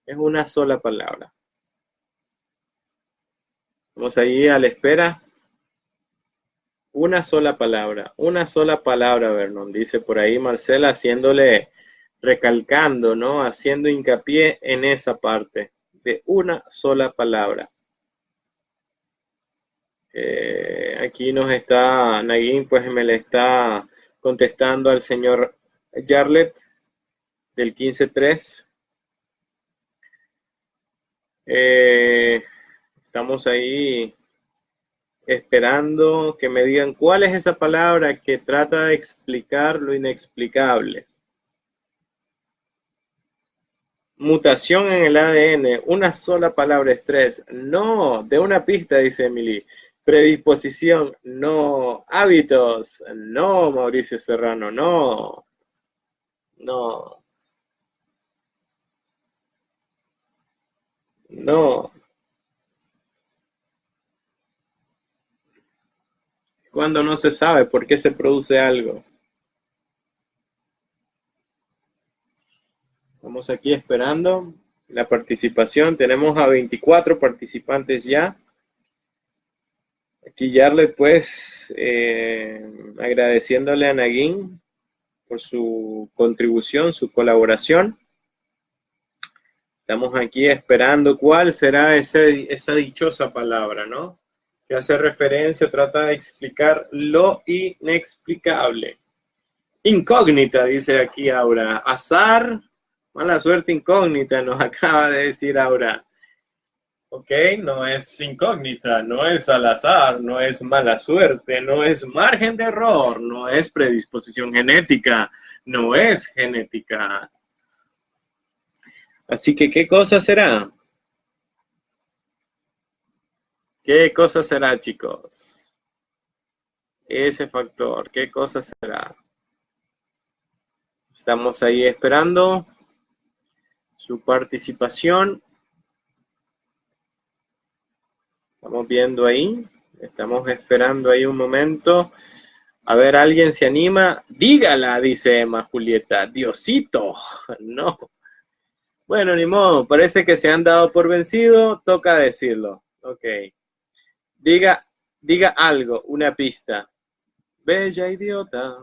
Es una sola palabra. Vamos allí a la espera. Una sola palabra, Vernon, dice por ahí Marcela, haciéndole, recalcando, ¿no? Haciendo hincapié en esa parte, de una sola palabra. Aquí nos está, Naguín, pues me le está contestando al señor Jarlet del 15-3. Estamos ahí esperando que me digan cuál es esa palabra que trata de explicar lo inexplicable. Mutación en el ADN, una sola palabra, estrés. No, de una pista, dice Emily. Predisposición, no. Hábitos, no, Mauricio Serrano, no. No. No. Cuando no se sabe por qué se produce algo. Estamos aquí esperando la participación. Tenemos a 24 participantes ya. Aquí Jarlet, pues, agradeciéndole a Naguín por su contribución, su colaboración. Estamos aquí esperando cuál será esa dichosa palabra, ¿no? Que hace referencia, trata de explicar lo inexplicable. Incógnita, dice aquí Aura. Azar, mala suerte incógnita, nos acaba de decir Aura. Ok, no es incógnita, no es al azar, no es mala suerte, no es margen de error, no es predisposición genética, no es genética. Así que, ¿qué cosa será? ¿Qué cosa será, chicos? Ese factor, ¿qué cosa será? Estamos ahí esperando su participación. Estamos viendo ahí, estamos esperando ahí un momento. A ver, ¿alguien se anima? Dígala, dice Emma Julieta. Diosito, no. Bueno, ni modo, parece que se han dado por vencido, toca decirlo. Ok. Diga algo, una pista. Bella idiota,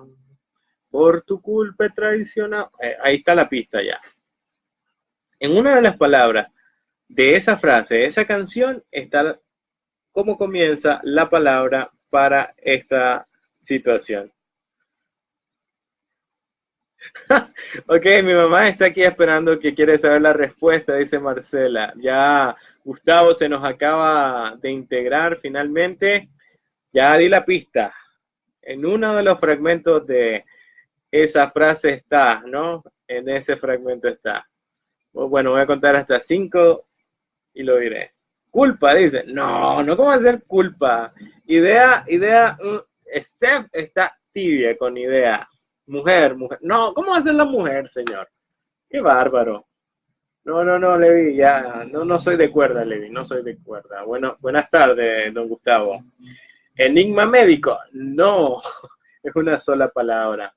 por tu culpa he traicionado. Ahí está la pista ya. En una de las palabras de esa frase, de esa canción, está cómo comienza la palabra para esta situación. Ok, mi mamá está aquí esperando que quiere saber la respuesta, dice Marcela. Ya Gustavo se nos acaba de integrar finalmente. Ya di la pista. En uno de los fragmentos de esa frase está, ¿no? En ese fragmento está. Bueno, voy a contar hasta 5 y lo diré. Culpa, dice. No, no, ¿cómo va a ser culpa? Idea, Steph está tibia con idea. Mujer, mujer. No, ¿cómo va a ser la mujer, señor? Qué bárbaro. No, no, no, Levi, ya. No, no soy de cuerda, Levi, no soy de cuerda. Bueno, buenas tardes, don Gustavo. Enigma médico. No, es una sola palabra.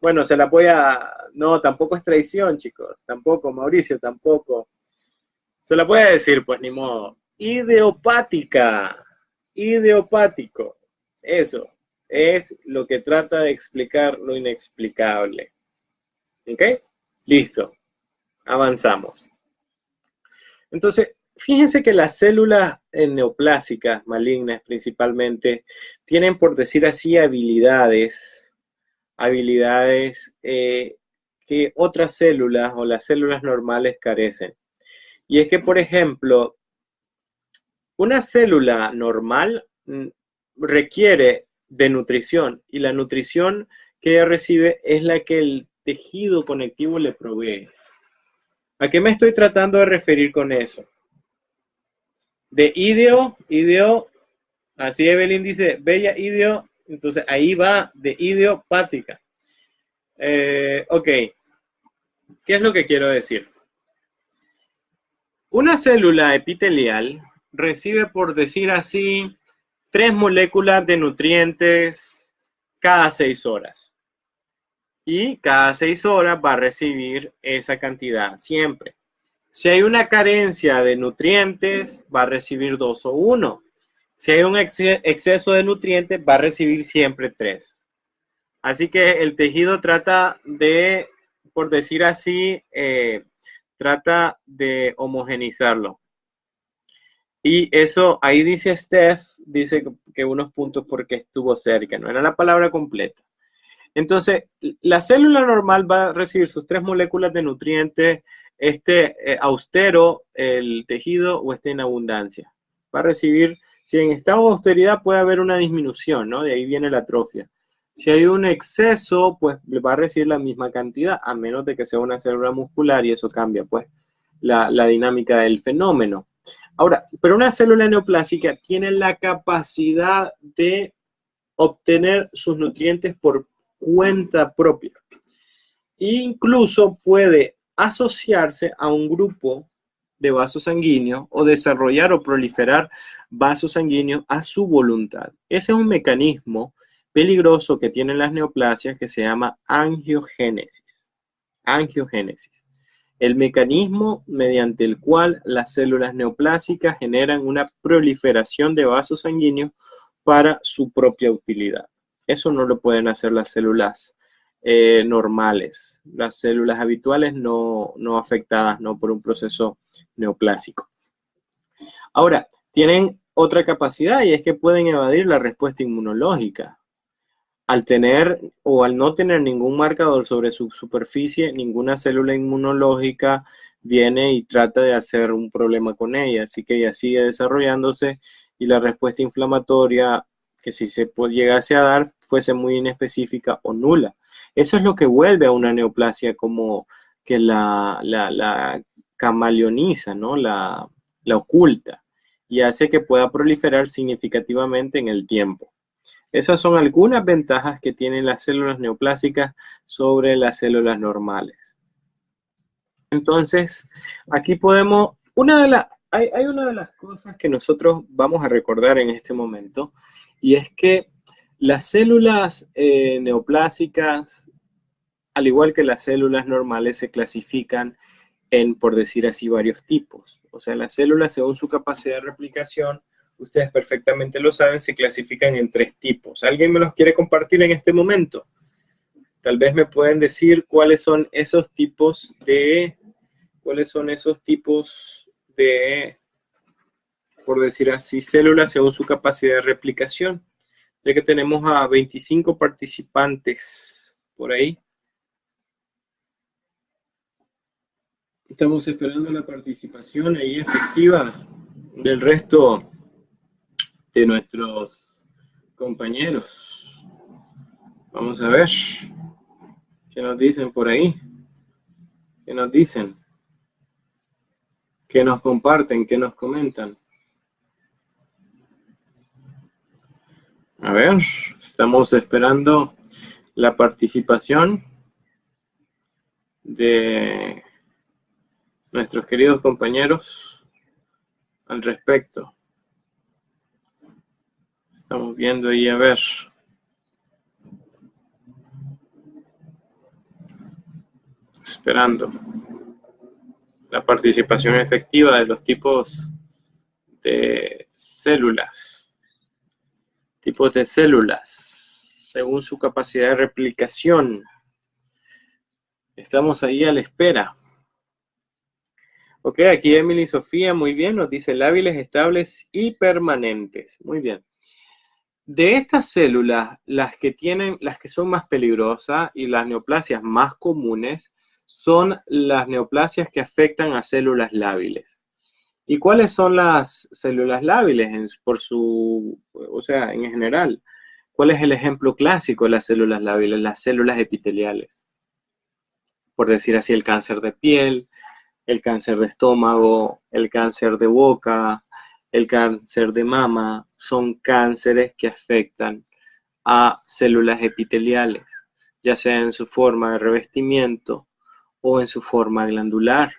Bueno, se la voy a... No, tampoco es traición, chicos. Tampoco, Mauricio, tampoco. Se la voy a decir, pues ni modo. Idiopática. Idiopático. Eso es lo que trata de explicar lo inexplicable. ¿Ok? Listo. Avanzamos. Entonces, fíjense que las células neoplásicas, malignas principalmente, tienen, por decir así, habilidades que otras células o las células normales carecen. Y es que, por ejemplo, una célula normal requiere de nutrición y la nutrición que ella recibe es la que el tejido conectivo le provee. ¿A qué me estoy tratando de referir con eso? De ideo, así Evelyn dice, bella ideo, entonces ahí va de idiopática. Ok, ¿qué es lo que quiero decir? Una célula epitelial recibe, por decir así, 3 moléculas de nutrientes cada 6 horas. Y cada 6 horas va a recibir esa cantidad siempre. Si hay una carencia de nutrientes, va a recibir 2 o 1. Si hay un exceso de nutrientes, va a recibir siempre 3. Así que el tejido trata de, por decir así, trata de homogenizarlo. Y eso, ahí dice Steph, dice que unos puntos porque estuvo cerca, no era la palabra completa. Entonces, la célula normal va a recibir sus 3 moléculas de nutrientes, austero el tejido o esté en abundancia. Va a recibir, si en estado de austeridad puede haber una disminución, ¿no? De ahí viene la atrofia. Si hay un exceso, pues va a recibir la misma cantidad, a menos de que sea una célula muscular y eso cambia, pues, la dinámica del fenómeno. Ahora, pero una célula neoplásica tiene la capacidad de obtener sus nutrientes por cuenta propia. Incluso puede asociarse a un grupo de vasos sanguíneos o desarrollar o proliferar vasos sanguíneos a su voluntad. Ese es un mecanismo peligroso que tienen las neoplasias que se llama angiogénesis. Angiogénesis. El mecanismo mediante el cual las células neoplásicas generan una proliferación de vasos sanguíneos para su propia utilidad. Eso no lo pueden hacer las células normales, las células habituales no afectadas no por un proceso neoplásico. Ahora, tienen otra capacidad y es que pueden evadir la respuesta inmunológica. Al tener o al no tener ningún marcador sobre su superficie, ninguna célula inmunológica viene y trata de hacer un problema con ella, así que ella sigue desarrollándose y la respuesta inflamatoria, que si se llegase a dar, fuese muy inespecífica o nula. Eso es lo que vuelve a una neoplasia como que la camaleoniza, ¿no? La oculta y hace que pueda proliferar significativamente en el tiempo. Esas son algunas ventajas que tienen las células neoplásicas sobre las células normales. Entonces, aquí podemos, hay una de las cosas que nosotros vamos a recordar en este momento, y es que las células neoplásicas, al igual que las células normales, se clasifican en, por decir así, varios tipos. O sea, las células, según su capacidad de replicación, ustedes perfectamente lo saben, se clasifican en 3 tipos. ¿Alguien me los quiere compartir en este momento? Tal vez me pueden decir cuáles son esos tipos de, por decir así, células según su capacidad de replicación. Ya que tenemos a 25 participantes por ahí. Estamos esperando la participación ahí efectiva del resto de nuestros compañeros. Vamos a ver qué nos dicen por ahí. ¿Qué nos dicen? ¿Qué nos comparten? ¿Qué nos comentan? A ver, estamos esperando la participación de nuestros queridos compañeros al respecto. Estamos viendo ahí, a ver. Esperando la participación efectiva de los tipos de células. Tipos de células, según su capacidad de replicación. Estamos ahí a la espera. Ok, aquí Emily Sofía, muy bien, nos dice lábiles, estables y permanentes. Muy bien. De estas células, las que son más peligrosas y las neoplasias más comunes son las neoplasias que afectan a células lábiles. ¿Y cuáles son las células lábiles en general? ¿Cuál es el ejemplo clásico de las células lábiles? Las células epiteliales. Por decir así, el cáncer de piel, el cáncer de estómago, el cáncer de boca, el cáncer de mama, son cánceres que afectan a células epiteliales, ya sea en su forma de revestimiento o en su forma glandular.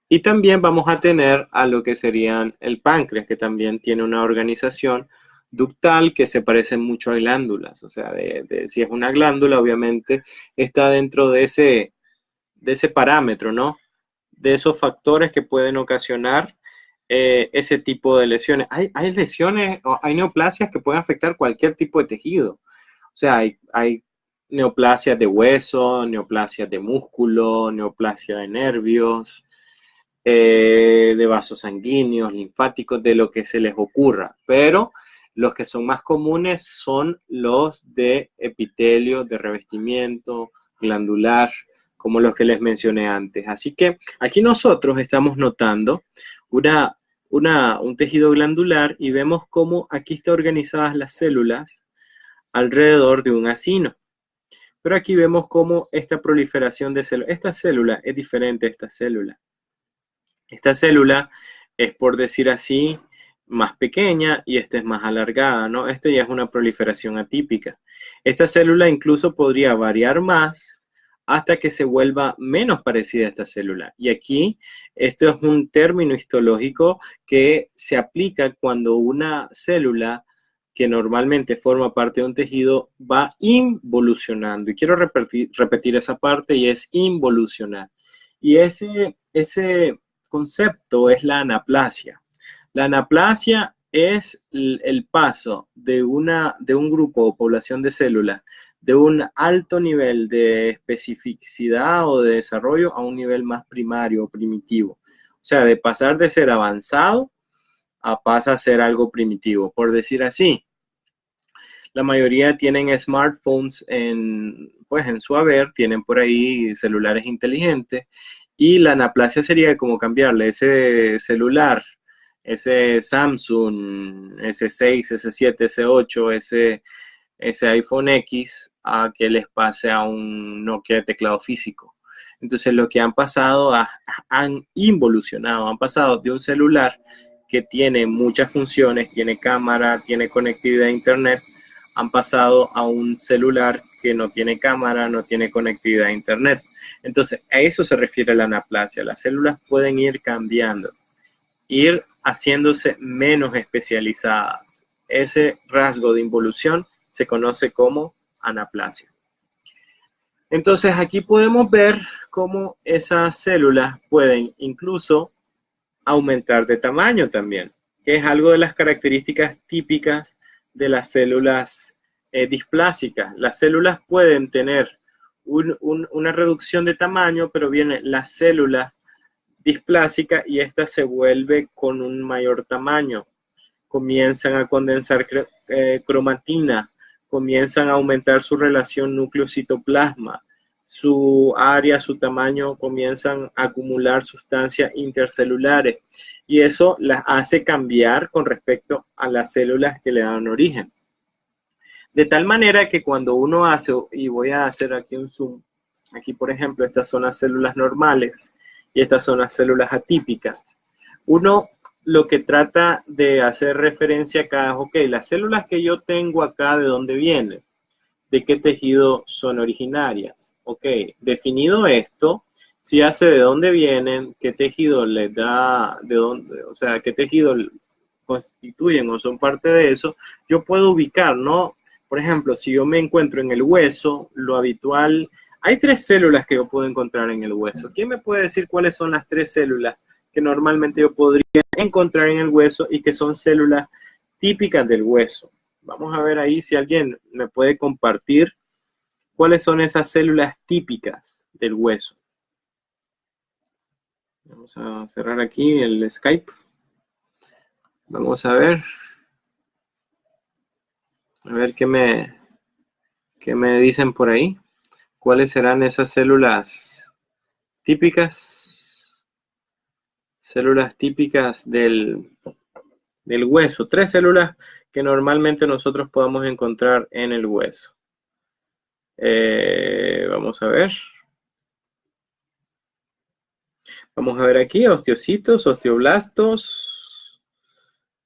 Y también vamos a tener a lo que serían el páncreas, que también tiene una organización ductal que se parece mucho a glándulas. O sea, si es una glándula, obviamente está dentro de ese parámetro, ¿no? De esos factores que pueden ocasionar ese tipo de lesiones. Hay lesiones, hay neoplasias que pueden afectar cualquier tipo de tejido. O sea, hay neoplasias de hueso, neoplasias de músculo, neoplasia de nervios, de vasos sanguíneos, linfáticos, de lo que se les ocurra. Pero los que son más comunes son los de epitelio, de revestimiento, glandular, como los que les mencioné antes. Así que aquí nosotros estamos notando un tejido glandular y vemos cómo aquí están organizadas las células alrededor de un acino. Pero aquí vemos cómo esta proliferación de células, esta célula es diferente a esta célula. Esta célula es, por decir así, más pequeña y esta es más alargada, ¿no? Esto ya es una proliferación atípica. Esta célula incluso podría variar más hasta que se vuelva menos parecida a esta célula. Y aquí, esto es un término histológico que se aplica cuando una célula que normalmente forma parte de un tejido va involucionando. Y quiero repetir esa parte y es involucionar. Y ese concepto es la anaplasia. La anaplasia es el paso de un grupo o población de células de un alto nivel de especificidad o de desarrollo a un nivel más primario o primitivo. O sea, de pasar de ser avanzado pasa a ser algo primitivo, por decir así. La mayoría tienen smartphones en su haber, tienen por ahí celulares inteligentes, y la anaplasia sería como cambiarle ese celular, ese Samsung S6, S7, S8, ese iPhone X, a que les pase a un Nokia de teclado físico. Entonces lo que han pasado, han involucionado, han pasado de un celular que tiene muchas funciones, tiene cámara, tiene conectividad a internet, han pasado a un celular que no tiene cámara, no tiene conectividad a internet. Entonces, a eso se refiere la anaplasia. Las células pueden ir cambiando, ir haciéndose menos especializadas. Ese rasgo de involución se conoce como anaplasia. Entonces, aquí podemos ver cómo esas células pueden incluso aumentar de tamaño también, que es algo de las características típicas de las células displásicas. Las células pueden tener una reducción de tamaño, pero viene la célula displásica y esta se vuelve con un mayor tamaño. Comienzan a condensar cromatina, comienzan a aumentar su relación núcleo-citoplasma, su área, su tamaño, comienzan a acumular sustancias intercelulares y eso las hace cambiar con respecto a las células que le dan origen. De tal manera que cuando uno hace, y voy a hacer aquí un zoom, aquí por ejemplo estas son las células normales y estas son las células atípicas, uno lo que trata de hacer referencia acá es, ok, las células que yo tengo acá, ¿de dónde vienen? de qué tejido son originarias. Ok, definido esto, si ya sé de dónde vienen, qué tejido les da, de dónde, o sea, qué tejido constituyen o son parte de eso, yo puedo ubicar, ¿no? Por ejemplo, si yo me encuentro en el hueso, lo habitual, hay 3 células que yo puedo encontrar en el hueso. ¿Quién me puede decir cuáles son las 3 células que normalmente yo podría encontrar en el hueso y que son células típicas del hueso? Vamos a ver ahí si alguien me puede compartir cuáles son esas células típicas del hueso. Vamos a cerrar aquí el Skype. Vamos a ver qué me dicen por ahí. ¿Cuáles serán esas células típicas? Células típicas del hueso. 3 células que normalmente nosotros podamos encontrar en el hueso. Vamos a ver. Vamos a ver aquí, osteocitos, osteoblastos.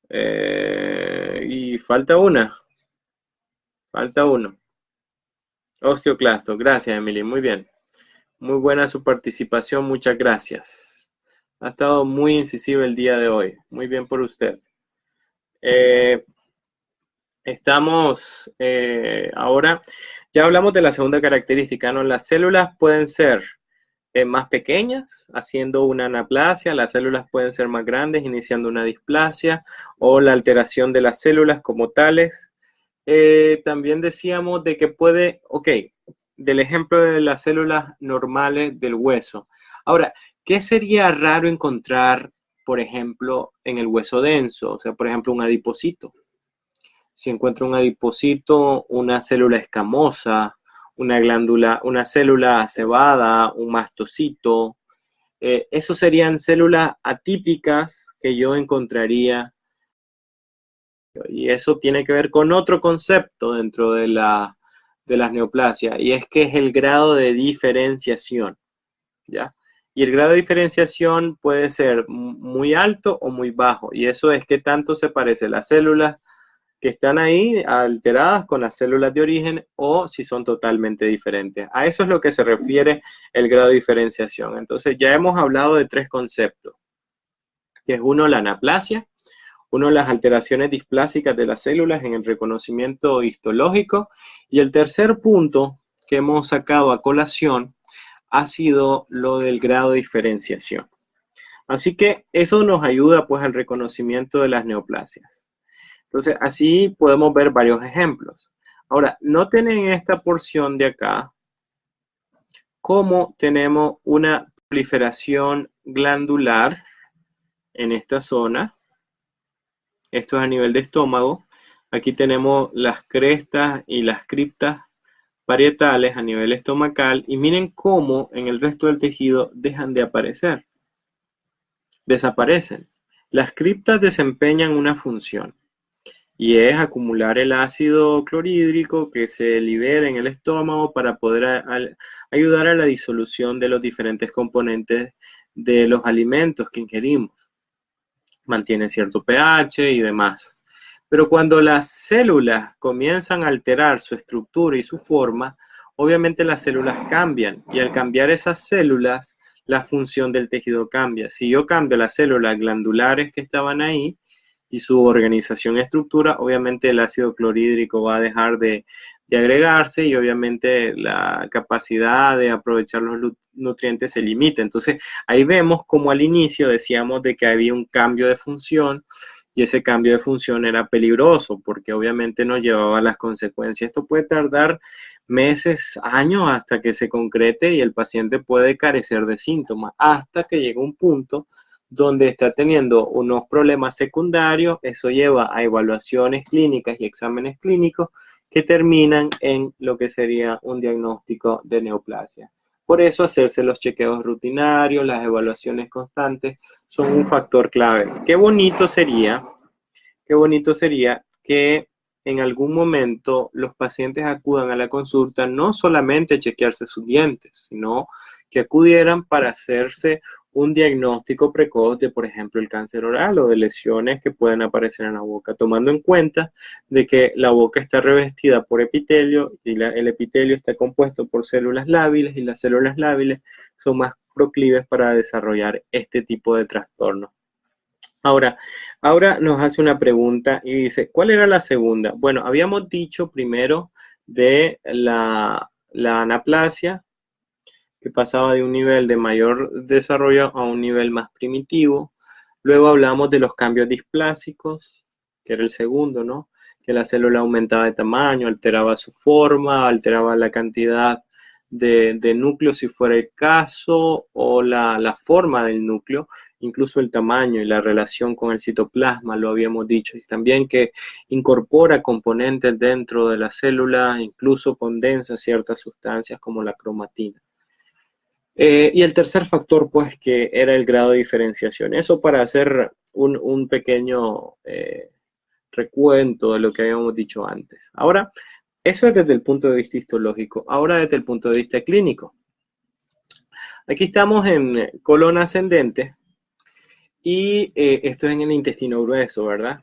Y falta una. Falta uno. Osteoclasto. Gracias, Emily. Muy bien. Muy buena su participación. Muchas gracias. Ha estado muy incisivo el día de hoy. Muy bien por usted. Estamos ahora, ya hablamos de la segunda característica, ¿no? Las células pueden ser más pequeñas, haciendo una anaplasia, las células pueden ser más grandes, iniciando una displasia, o la alteración de las células como tales. También decíamos de que puede, ok, del ejemplo de las células normales del hueso. Ahora, ¿qué sería raro encontrar, por ejemplo, en el hueso denso? O sea, por ejemplo, un adipocito. Si encuentro un adipocito, una célula escamosa, una glándula, una célula cebada, un mastocito, esos serían células atípicas que yo encontraría. Y eso tiene que ver con otro concepto dentro de las neoplasias, y es que es el grado de diferenciación, ¿ya? Y el grado de diferenciación puede ser muy alto o muy bajo, y eso es que tanto se parecen las células que están ahí alteradas con las células de origen o si son totalmente diferentes. A eso es lo que se refiere el grado de diferenciación. Entonces ya hemos hablado de 3 conceptos, que es uno, la anaplasia, uno, las alteraciones displásicas de las células en el reconocimiento histológico, y el tercer punto que hemos sacado a colación ha sido lo del grado de diferenciación. Así que eso nos ayuda pues al reconocimiento de las neoplasias. Entonces, así podemos ver varios ejemplos. Ahora, noten en esta porción de acá cómo tenemos una proliferación glandular en esta zona. Esto es a nivel de estómago. Aquí tenemos las crestas y las criptas parietales a nivel estomacal. Y miren cómo en el resto del tejido dejan de aparecer. Desaparecen. Las criptas desempeñan una función, y es acumular el ácido clorhídrico que se libera en el estómago para poder ayudar a la disolución de los diferentes componentes de los alimentos que ingerimos. Mantiene cierto pH y demás. Pero cuando las células comienzan a alterar su estructura y su forma, obviamente las células cambian, y al cambiar esas células, la función del tejido cambia. Si yo cambio las células glandulares que estaban ahí, y su organización y estructura, obviamente el ácido clorhídrico va a dejar de agregarse, y obviamente la capacidad de aprovechar los nutrientes se limita. Entonces ahí vemos como al inicio decíamos de que había un cambio de función, y ese cambio de función era peligroso porque obviamente nos llevaba a las consecuencias. Esto puede tardar meses, años hasta que se concrete, y el paciente puede carecer de síntomas hasta que llega un punto donde está teniendo unos problemas secundarios. Eso lleva a evaluaciones clínicas y exámenes clínicos que terminan en lo que sería un diagnóstico de neoplasia. Por eso hacerse los chequeos rutinarios, las evaluaciones constantes son un factor clave. Qué bonito sería que en algún momento los pacientes acudan a la consulta no solamente a chequearse sus dientes, sino que acudieran para hacerse un diagnóstico precoz de, por ejemplo, el cáncer oral o de lesiones que pueden aparecer en la boca, tomando en cuenta de que la boca está revestida por epitelio y el epitelio está compuesto por células lábiles y las células lábiles son más proclives para desarrollar este tipo de trastornos. Ahora nos hace una pregunta y dice, ¿cuál era la segunda? Bueno, habíamos dicho primero de la anaplasia, que pasaba de un nivel de mayor desarrollo a un nivel más primitivo. Luego hablamos de los cambios displásicos, que era el segundo, ¿no? Que la célula aumentaba de tamaño, alteraba su forma, alteraba la cantidad de núcleo si fuera el caso, o la forma del núcleo, incluso el tamaño y la relación con el citoplasma, lo habíamos dicho, y también que incorpora componentes dentro de la célula, incluso condensa ciertas sustancias como la cromatina. Y el tercer factor, pues, que era el grado de diferenciación. Eso para hacer un pequeño recuento de lo que habíamos dicho antes. Ahora, eso es desde el punto de vista histológico. Ahora desde el punto de vista clínico. Aquí estamos en colon ascendente y esto es en el intestino grueso, ¿verdad?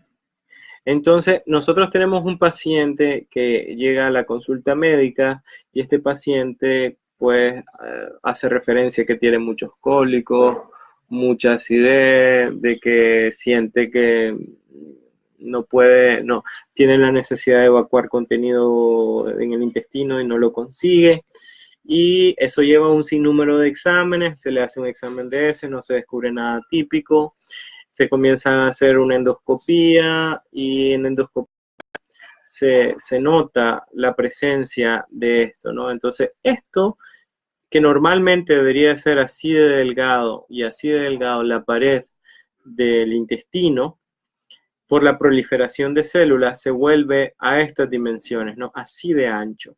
Entonces, nosotros tenemos un paciente que llega a la consulta médica y este paciente pues hace referencia que tiene muchos cólicos, mucha acidez, de que siente que no puede, no, tiene la necesidad de evacuar contenido en el intestino y no lo consigue. Y eso lleva a un sinnúmero de exámenes, se le hace un examen de ese, no se descubre nada típico. Se comienza a hacer una endoscopía y en endoscopía se nota la presencia de esto, ¿no? Entonces, esto que normalmente debería ser así de delgado y así de delgado la pared del intestino, por la proliferación de células se vuelve a estas dimensiones, ¿no? Así de ancho.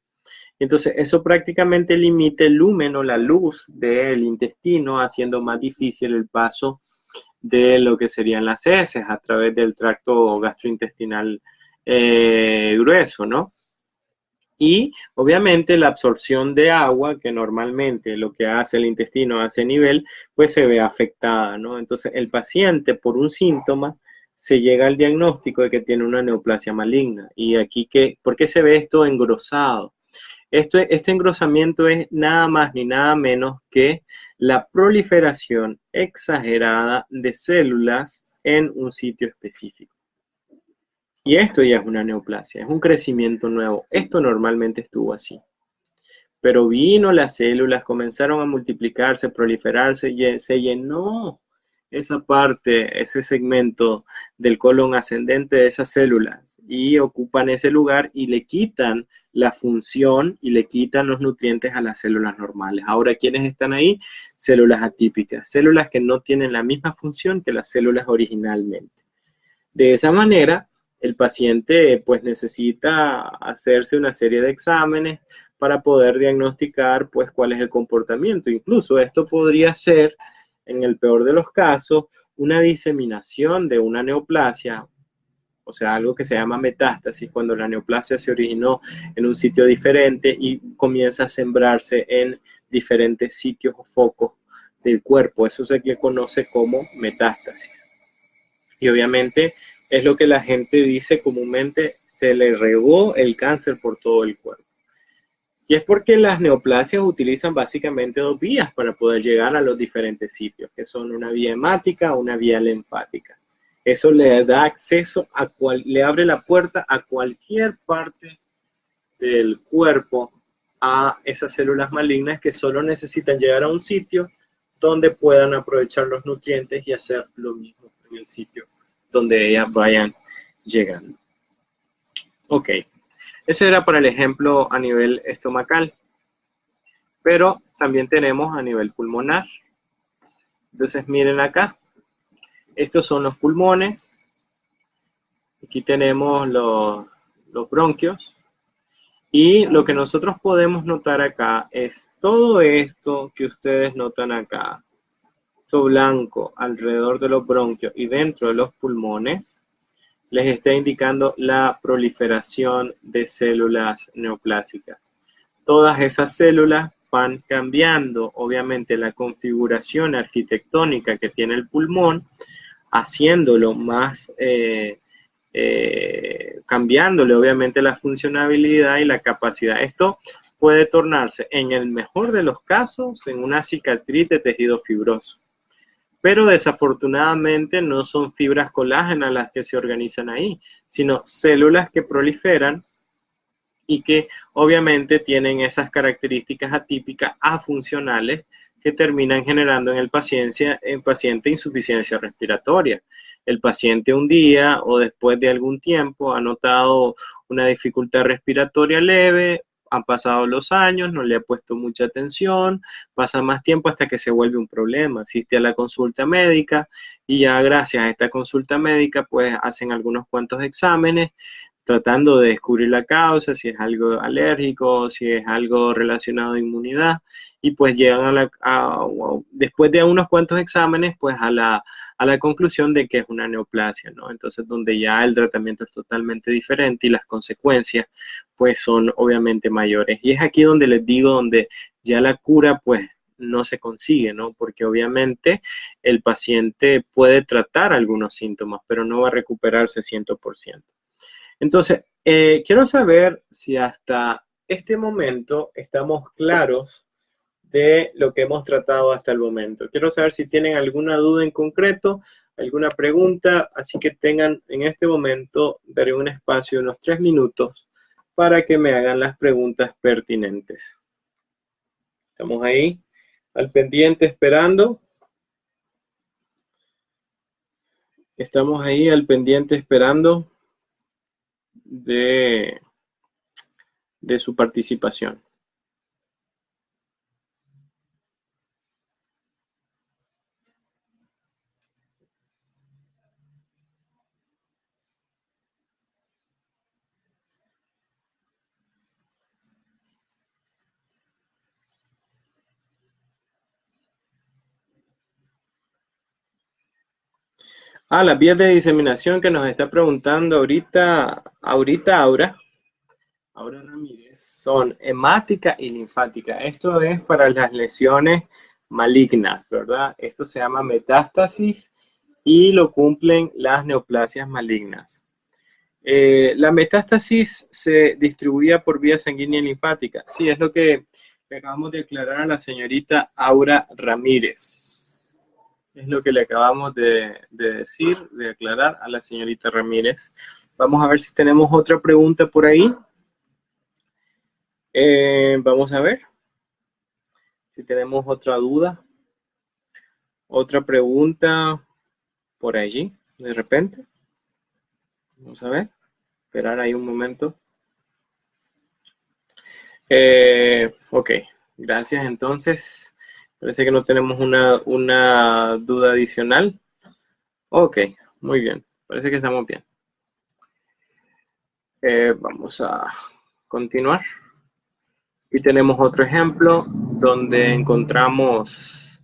Entonces, eso prácticamente limita el lumen o la luz del intestino, haciendo más difícil el paso de lo que serían las heces a través del tracto gastrointestinal grueso, ¿no? Y obviamente la absorción de agua, que normalmente lo que hace el intestino a ese nivel, pues se ve afectada, ¿no? Entonces el paciente por un síntoma se llega al diagnóstico de que tiene una neoplasia maligna. Y aquí, ¿por qué se ve esto engrosado? Este engrosamiento es nada más ni nada menos que la proliferación exagerada de células en un sitio específico. Y esto ya es una neoplasia, es un crecimiento nuevo. Esto normalmente estuvo así. Pero vino las células, comenzaron a multiplicarse, proliferarse, y se llenó esa parte, ese segmento del colon ascendente de esas células y ocupan ese lugar y le quitan la función y le quitan los nutrientes a las células normales. Ahora, ¿quiénes están ahí? Células atípicas, células que no tienen la misma función que las células originalmente. De esa manera, el paciente pues necesita hacerse una serie de exámenes para poder diagnosticar pues cuál es el comportamiento. Incluso esto podría ser, en el peor de los casos, una diseminación de una neoplasia, o sea, algo que se llama metástasis, cuando la neoplasia se originó en un sitio diferente y comienza a sembrarse en diferentes sitios o focos del cuerpo. Eso se le conoce como metástasis. Y obviamente es lo que la gente dice comúnmente, se le regó el cáncer por todo el cuerpo. Y es porque las neoplasias utilizan básicamente dos vías para poder llegar a los diferentes sitios, que son una vía hemática o una vía linfática. Eso le da acceso le abre la puerta a cualquier parte del cuerpo a esas células malignas que solo necesitan llegar a un sitio donde puedan aprovechar los nutrientes y hacer lo mismo en el sitio donde ellas vayan llegando. Ok. Ese era para el ejemplo a nivel estomacal, pero también tenemos a nivel pulmonar. Entonces miren acá, estos son los pulmones, aquí tenemos los bronquios, y lo que nosotros podemos notar acá es todo esto que ustedes notan acá, esto blanco alrededor de los bronquios y dentro de los pulmones, les está indicando la proliferación de células neoplásicas. Todas esas células van cambiando, obviamente, la configuración arquitectónica que tiene el pulmón, haciéndolo más, cambiándole, obviamente, la funcionabilidad y la capacidad. Esto puede tornarse, en el mejor de los casos, en una cicatriz de tejido fibroso. Pero desafortunadamente no son fibras colágenas las que se organizan ahí, sino células que proliferan y que obviamente tienen esas características atípicas afuncionales que terminan generando en el paciente insuficiencia respiratoria. El paciente un día o después de algún tiempo ha notado una dificultad respiratoria leve, han pasado los años, no le ha puesto mucha atención, pasa más tiempo hasta que se vuelve un problema. Asiste a la consulta médica y ya gracias a esta consulta médica pues hacen algunos cuantos exámenes tratando de descubrir la causa, si es algo alérgico, si es algo relacionado a inmunidad, y pues llegan después de unos cuantos exámenes, pues a la conclusión de que es una neoplasia, ¿no? Entonces, donde ya el tratamiento es totalmente diferente y las consecuencias, pues son obviamente mayores. Y es aquí donde les digo, donde ya la cura, pues, no se consigue, ¿no? Porque obviamente el paciente puede tratar algunos síntomas, pero no va a recuperarse 100%. Entonces, quiero saber si hasta este momento estamos claros de lo que hemos tratado hasta el momento. Quiero saber si tienen alguna duda en concreto, alguna pregunta, así que tengan en este momento, daré un espacio de unos 3 minutos para que me hagan las preguntas pertinentes. Estamos ahí, al pendiente, esperando. Estamos ahí, al pendiente, esperando de su participación. Las vías de diseminación que nos está preguntando ahorita Aura Ramírez, son hemática y linfática. Esto es para las lesiones malignas, ¿verdad? Esto se llama metástasis y lo cumplen las neoplasias malignas. La metástasis se distribuía por vía sanguínea y linfática. Sí, es lo que le acabamos de aclarar a la señorita Aura Ramírez. Es lo que le acabamos de decir, de aclarar a la señorita Ramírez. Vamos a ver si tenemos otra pregunta por ahí. Vamos a ver si tenemos otra duda, otra pregunta por allí, de repente. Vamos a ver, esperar ahí un momento. Ok, gracias. Entonces, parece que no tenemos una duda adicional. Ok, muy bien, parece que estamos bien. Vamos a continuar. Aquí tenemos otro ejemplo donde encontramos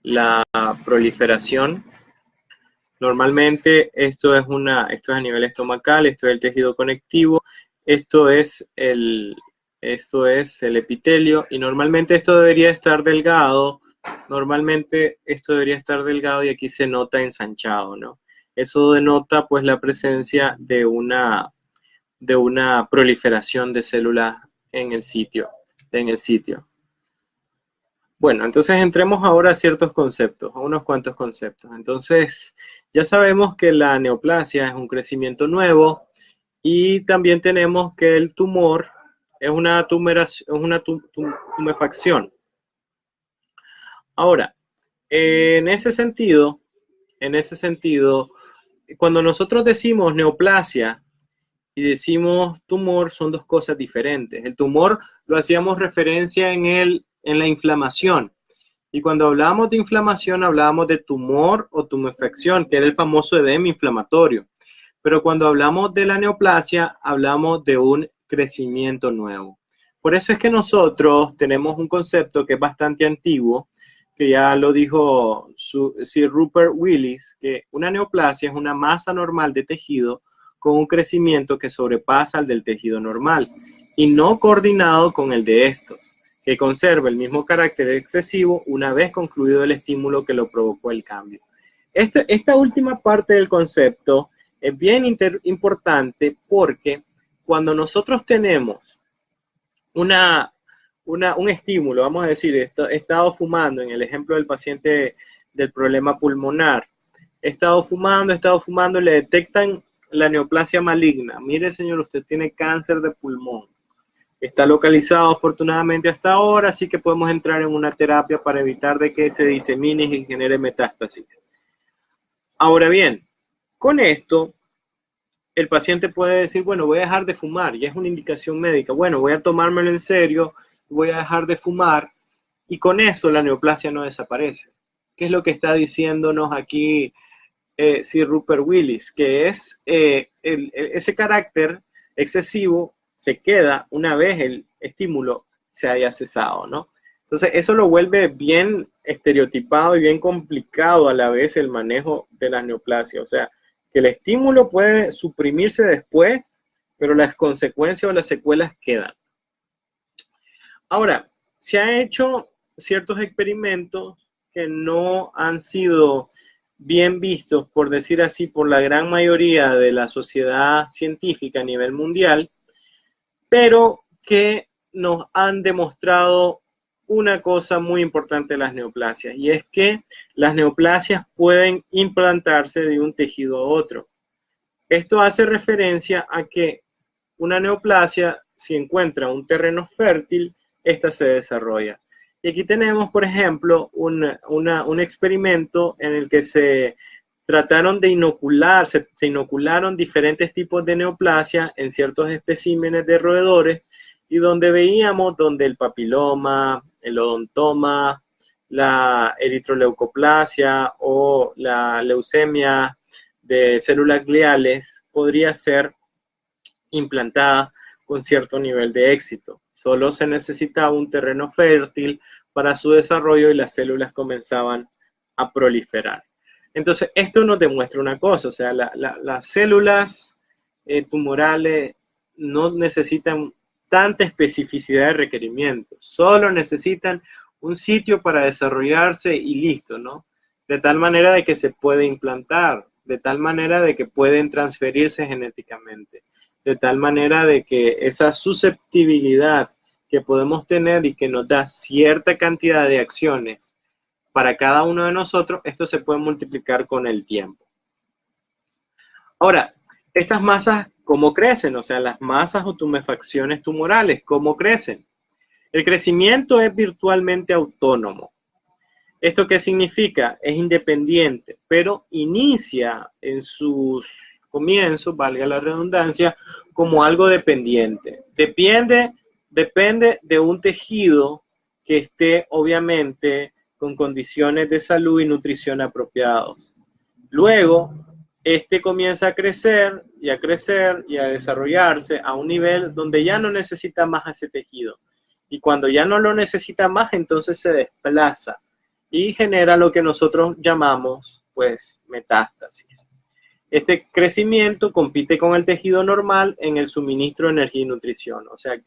la proliferación. Normalmente esto es a nivel estomacal, esto es el tejido conectivo, esto es el epitelio y normalmente esto debería estar delgado, y aquí se nota ensanchado, ¿no? Eso denota pues la presencia de una proliferación de células en el sitio. Bueno, entonces entremos ahora a ciertos conceptos, a unos cuantos conceptos. Entonces, ya sabemos que la neoplasia es un crecimiento nuevo y también tenemos que el tumor es una tumefacción. Ahora, en ese sentido, cuando nosotros decimos neoplasia y decimos tumor, son dos cosas diferentes. El tumor lo hacíamos referencia en la inflamación. Y cuando hablábamos de inflamación, hablábamos de tumor o tumefacción, que era el famoso edema inflamatorio. Pero cuando hablamos de la neoplasia, hablamos de un crecimiento nuevo. Por eso es que nosotros tenemos un concepto que es bastante antiguo, que ya lo dijo Sir Rupert Willis, que una neoplasia es una masa normal de tejido con un crecimiento que sobrepasa al del tejido normal y no coordinado con el de estos. que conserva el mismo carácter excesivo una vez concluido el estímulo que lo provocó el cambio. Esta última parte del concepto es bien importante porque cuando nosotros tenemos un estímulo, vamos a decir, he estado fumando, en el ejemplo del paciente del problema pulmonar, he estado fumando, le detectan la neoplasia maligna. Mire, señor, usted tiene cáncer de pulmón. Está localizado afortunadamente hasta ahora, así que podemos entrar en una terapia para evitar de que se disemine y genere metástasis. Ahora bien, con esto, el paciente puede decir, bueno, voy a dejar de fumar, ya es una indicación médica. Bueno, voy a tomármelo en serio, voy a dejar de fumar, y con eso la neoplasia no desaparece. ¿Qué es lo que está diciéndonos aquí Sir Rupert Willis? Que es ese carácter excesivo se queda una vez el estímulo se haya cesado, ¿no? Entonces, eso lo vuelve bien estereotipado y bien complicado a la vez el manejo de la neoplasia. O sea, que el estímulo puede suprimirse después, pero las consecuencias o las secuelas quedan. Ahora, se han hecho ciertos experimentos que no han sido bien vistos, por decir así, por la gran mayoría de la sociedad científica a nivel mundial, pero que nos han demostrado una cosa muy importante de las neoplasias, y es que las neoplasias pueden implantarse de un tejido a otro. Esto hace referencia a que una neoplasia, si encuentra un terreno fértil, esta se desarrolla. Y aquí tenemos, por ejemplo, un experimento en el que se trataron de inocular, se inocularon diferentes tipos de neoplasia en ciertos especímenes de roedores, y donde veíamos donde el papiloma, el odontoma, la eritroleucoplasia o la leucemia de células gliales podría ser implantada con cierto nivel de éxito. Solo se necesitaba un terreno fértil para su desarrollo y las células comenzaban a proliferar. Entonces, esto nos demuestra una cosa, o sea, las células tumorales no necesitan tanta especificidad de requerimientos, solo necesitan un sitio para desarrollarse y listo, ¿no? De tal manera de que se puede implantar, de tal manera de que pueden transferirse genéticamente, de tal manera de que esa susceptibilidad que podemos tener y que nos da cierta cantidad de acciones para cada uno de nosotros, esto se puede multiplicar con el tiempo. Ahora, estas masas, ¿cómo crecen? O sea, las masas o tumefacciones tumorales, ¿cómo crecen? El crecimiento es virtualmente autónomo. ¿Esto qué significa? Es independiente, pero inicia en sus comienzos, valga la redundancia, como algo dependiente. Depende de un tejido que esté, obviamente, con condiciones de salud y nutrición apropiados. Luego, este comienza a crecer y a desarrollarse a un nivel donde ya no necesita más ese tejido. Y cuando ya no lo necesita más, entonces se desplaza y genera lo que nosotros llamamos, pues, metástasis. Este crecimiento compite con el tejido normal en el suministro de energía y nutrición. O sea,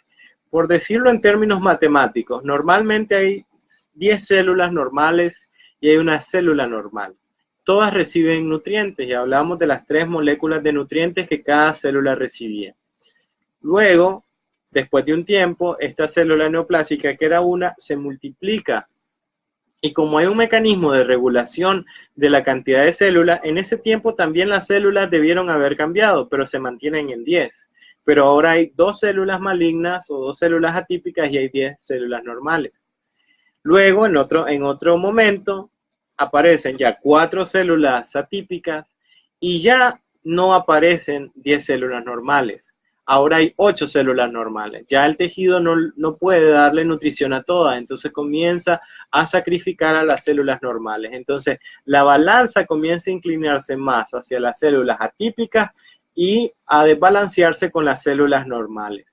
por decirlo en términos matemáticos, normalmente hay 10 células normales y hay una célula normal. Todas reciben nutrientes y hablamos de las 3 moléculas de nutrientes que cada célula recibía. Luego, después de un tiempo, esta célula neoplásica, que era una, se multiplica. Y como hay un mecanismo de regulación de la cantidad de células, en ese tiempo también las células debieron haber cambiado, pero se mantienen en 10. Pero ahora hay 2 células malignas o 2 células atípicas y hay 10 células normales. Luego, en otro momento, aparecen ya 4 células atípicas y ya no aparecen 10 células normales. Ahora hay 8 células normales. Ya el tejido no puede darle nutrición a todas, entonces comienza a sacrificar a las células normales. Entonces, la balanza comienza a inclinarse más hacia las células atípicas y a desbalancearse con las células normales.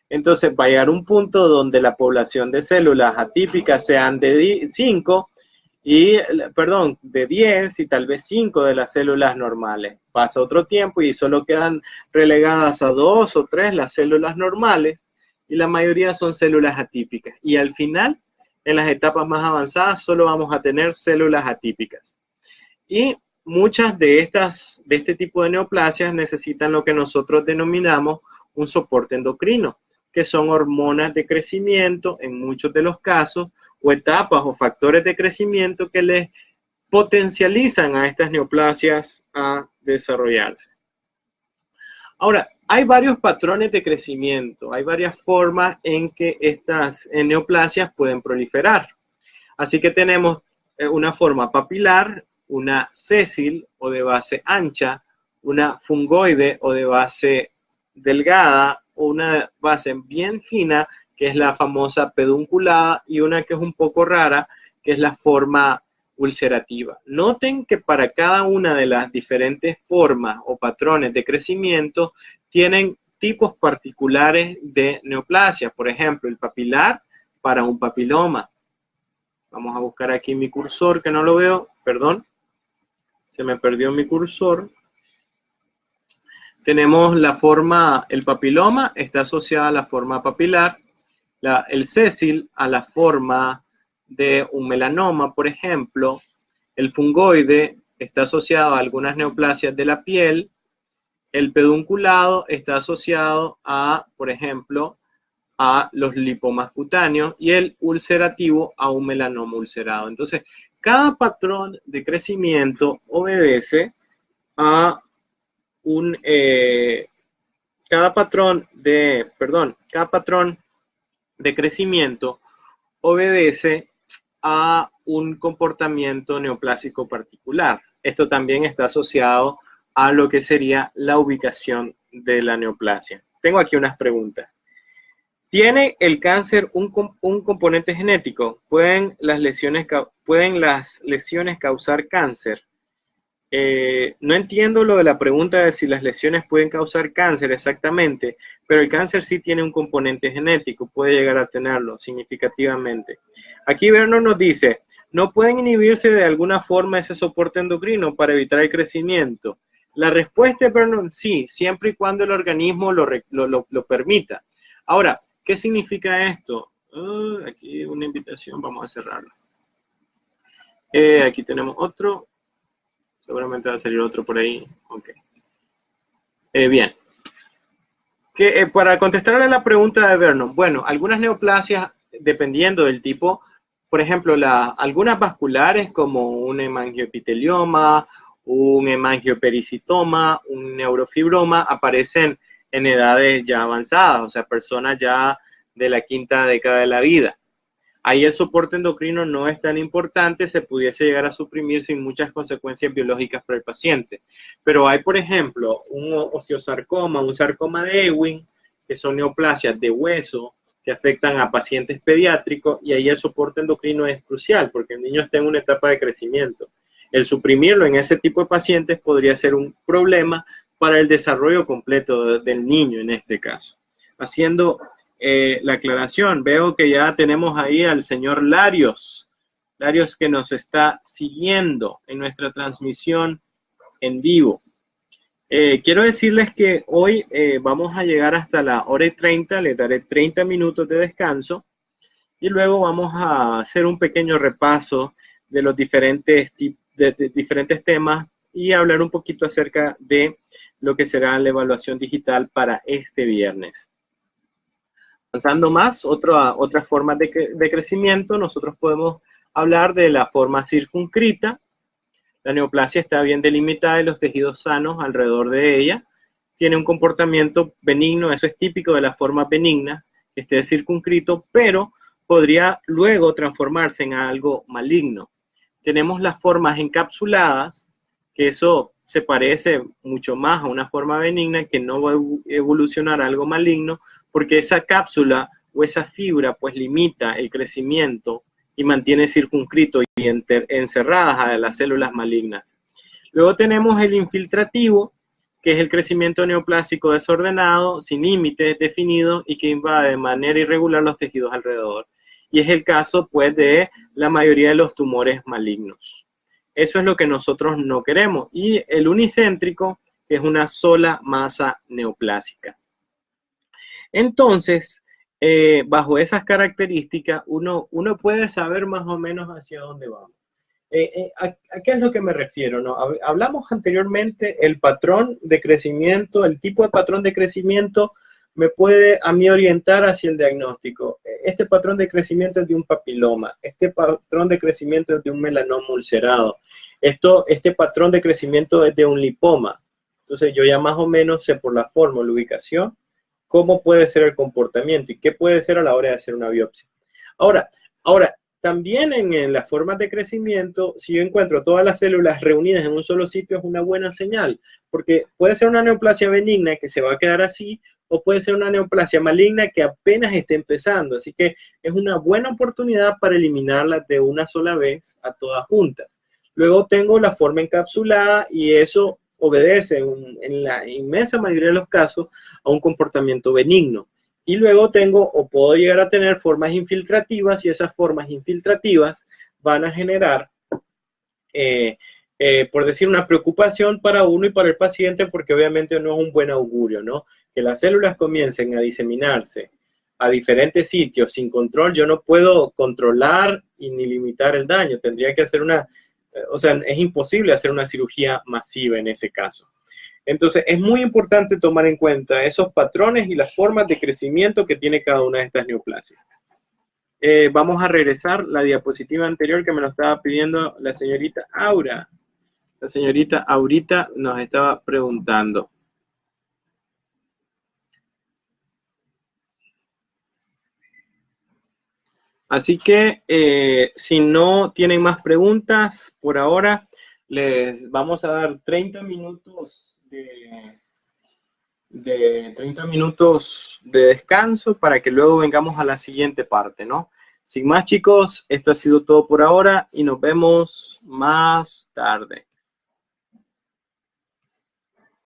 Entonces, va a llegar un punto donde la población de células atípicas sean de 5, de 10 y tal vez 5 de las células normales. Pasa otro tiempo y solo quedan relegadas a 2 o 3 las células normales y la mayoría son células atípicas. Y al final, en las etapas más avanzadas, solo vamos a tener células atípicas. Y muchas de este tipo de neoplasias necesitan lo que nosotros denominamos un soporte endocrino, que son hormonas de crecimiento en muchos de los casos, o etapas o factores de crecimiento que les potencializan a estas neoplasias a desarrollarse. Ahora, hay varios patrones de crecimiento, hay varias formas en que estas neoplasias pueden proliferar. Así que tenemos una forma papilar, una sésil o de base ancha, una fungoide o de base delgada, o una base bien fina, que es la famosa pedunculada, y una que es un poco rara, que es la forma ulcerativa. Noten que para cada una de las diferentes formas o patrones de crecimiento tienen tipos particulares de neoplasia. Por ejemplo, el papilar para un papiloma. Vamos a buscar aquí mi cursor, que no lo veo, perdón. Se me perdió mi cursor. Tenemos la forma, el papiloma está asociada a la forma papilar, el sésil a la forma de un melanoma, por ejemplo. El fungoide está asociado a algunas neoplasias de la piel. El pedunculado está asociado a, por ejemplo, a los lipomas cutáneos, y el ulcerativo a un melanoma ulcerado. Entonces, cada patrón de crecimiento obedece a cada patrón de crecimiento obedece a un comportamiento neoplásico particular. Esto también está asociado a lo que sería la ubicación de la neoplasia. Tengo aquí unas preguntas. ¿Tiene el cáncer un componente genético? ¿Pueden las lesiones causar cáncer? No entiendo lo de la pregunta de si las lesiones pueden causar cáncer exactamente, pero el cáncer sí tiene un componente genético, puede llegar a tenerlo significativamente. Aquí Vernon nos dice, ¿no pueden inhibirse de alguna forma ese soporte endocrino para evitar el crecimiento? La respuesta es, Vernon, sí, siempre y cuando el organismo lo permita. Ahora, ¿qué significa esto? Aquí una invitación, vamos a cerrarlo. Aquí tenemos otro. Seguramente va a salir otro por ahí. Ok. Bien. Para contestarle la pregunta de Vernon, bueno, algunas neoplasias, dependiendo del tipo, por ejemplo, algunas vasculares como un hemangioepitelioma, un hemangiopericitoma, un neurofibroma, aparecen en edades ya avanzadas, o sea, personas ya de la quinta década de la vida. Ahí el soporte endocrino no es tan importante, se pudiese llegar a suprimir sin muchas consecuencias biológicas para el paciente. Pero hay, por ejemplo, un osteosarcoma, un sarcoma de Ewing, que son neoplasias de hueso que afectan a pacientes pediátricos, y ahí el soporte endocrino es crucial porque el niño está en una etapa de crecimiento. El suprimirlo en ese tipo de pacientes podría ser un problema para el desarrollo completo del niño en este caso. Haciendo la aclaración, veo que ya tenemos ahí al señor Larios que nos está siguiendo en nuestra transmisión en vivo. Quiero decirles que hoy vamos a llegar hasta la hora y 30, les daré 30 minutos de descanso y luego vamos a hacer un pequeño repaso de los diferentes temas y hablar un poquito acerca de lo que será la evaluación digital para este viernes. Avanzando más, otras formas de crecimiento, nosotros podemos hablar de la forma circunscrita. La neoplasia está bien delimitada y los tejidos sanos alrededor de ella. Tiene un comportamiento benigno, eso es típico de la forma benigna, que esté circunscrito, pero podría luego transformarse en algo maligno. Tenemos las formas encapsuladas, que eso se parece mucho más a una forma benigna, que no va a evolucionar a algo maligno, porque esa cápsula o esa fibra pues limita el crecimiento y mantiene circunscrito y encerradas a las células malignas. Luego tenemos el infiltrativo, que es el crecimiento neoplásico desordenado, sin límites definidos y que invade de manera irregular los tejidos alrededor. Y es el caso pues de la mayoría de los tumores malignos. Eso es lo que nosotros no queremos. Y el unicéntrico, que es una sola masa neoplásica. Entonces, bajo esas características, uno puede saber más o menos hacia dónde vamos. ¿A qué es lo que me refiero? ¿No? Hablamos anteriormente, el patrón de crecimiento, el tipo de patrón de crecimiento me puede a mí orientar hacia el diagnóstico. Este patrón de crecimiento es de un papiloma, este patrón de crecimiento es de un melanoma ulcerado, este patrón de crecimiento es de un lipoma. Entonces yo ya más o menos sé por la forma, la ubicación, cómo puede ser el comportamiento y qué puede ser a la hora de hacer una biopsia. Ahora, también en las formas de crecimiento, si yo encuentro todas las células reunidas en un solo sitio, es una buena señal, porque puede ser una neoplasia benigna que se va a quedar así, o puede ser una neoplasia maligna que apenas esté empezando. Así que es una buena oportunidad para eliminarlas de una sola vez a todas juntas. Luego tengo la forma encapsulada y eso obedece en la inmensa mayoría de los casos a un comportamiento benigno. Y luego tengo o puedo llegar a tener formas infiltrativas y esas formas infiltrativas van a generar, por decir, una preocupación para uno y para el paciente porque obviamente no es un buen augurio, ¿no? Que las células comiencen a diseminarse a diferentes sitios sin control, yo no puedo controlar y ni limitar el daño. Tendría que hacer o sea, es imposible hacer una cirugía masiva en ese caso. Entonces, es muy importante tomar en cuenta esos patrones y las formas de crecimiento que tiene cada una de estas neoplasias. Vamos a regresar la diapositiva anterior que me lo estaba pidiendo la señorita Aura. La señorita Aurita nos estaba preguntando. Así que, si no tienen más preguntas por ahora, les vamos a dar 30 minutos de 30 minutos de descanso para que luego vengamos a la siguiente parte, ¿no? Sin más, chicos, esto ha sido todo por ahora y nos vemos más tarde.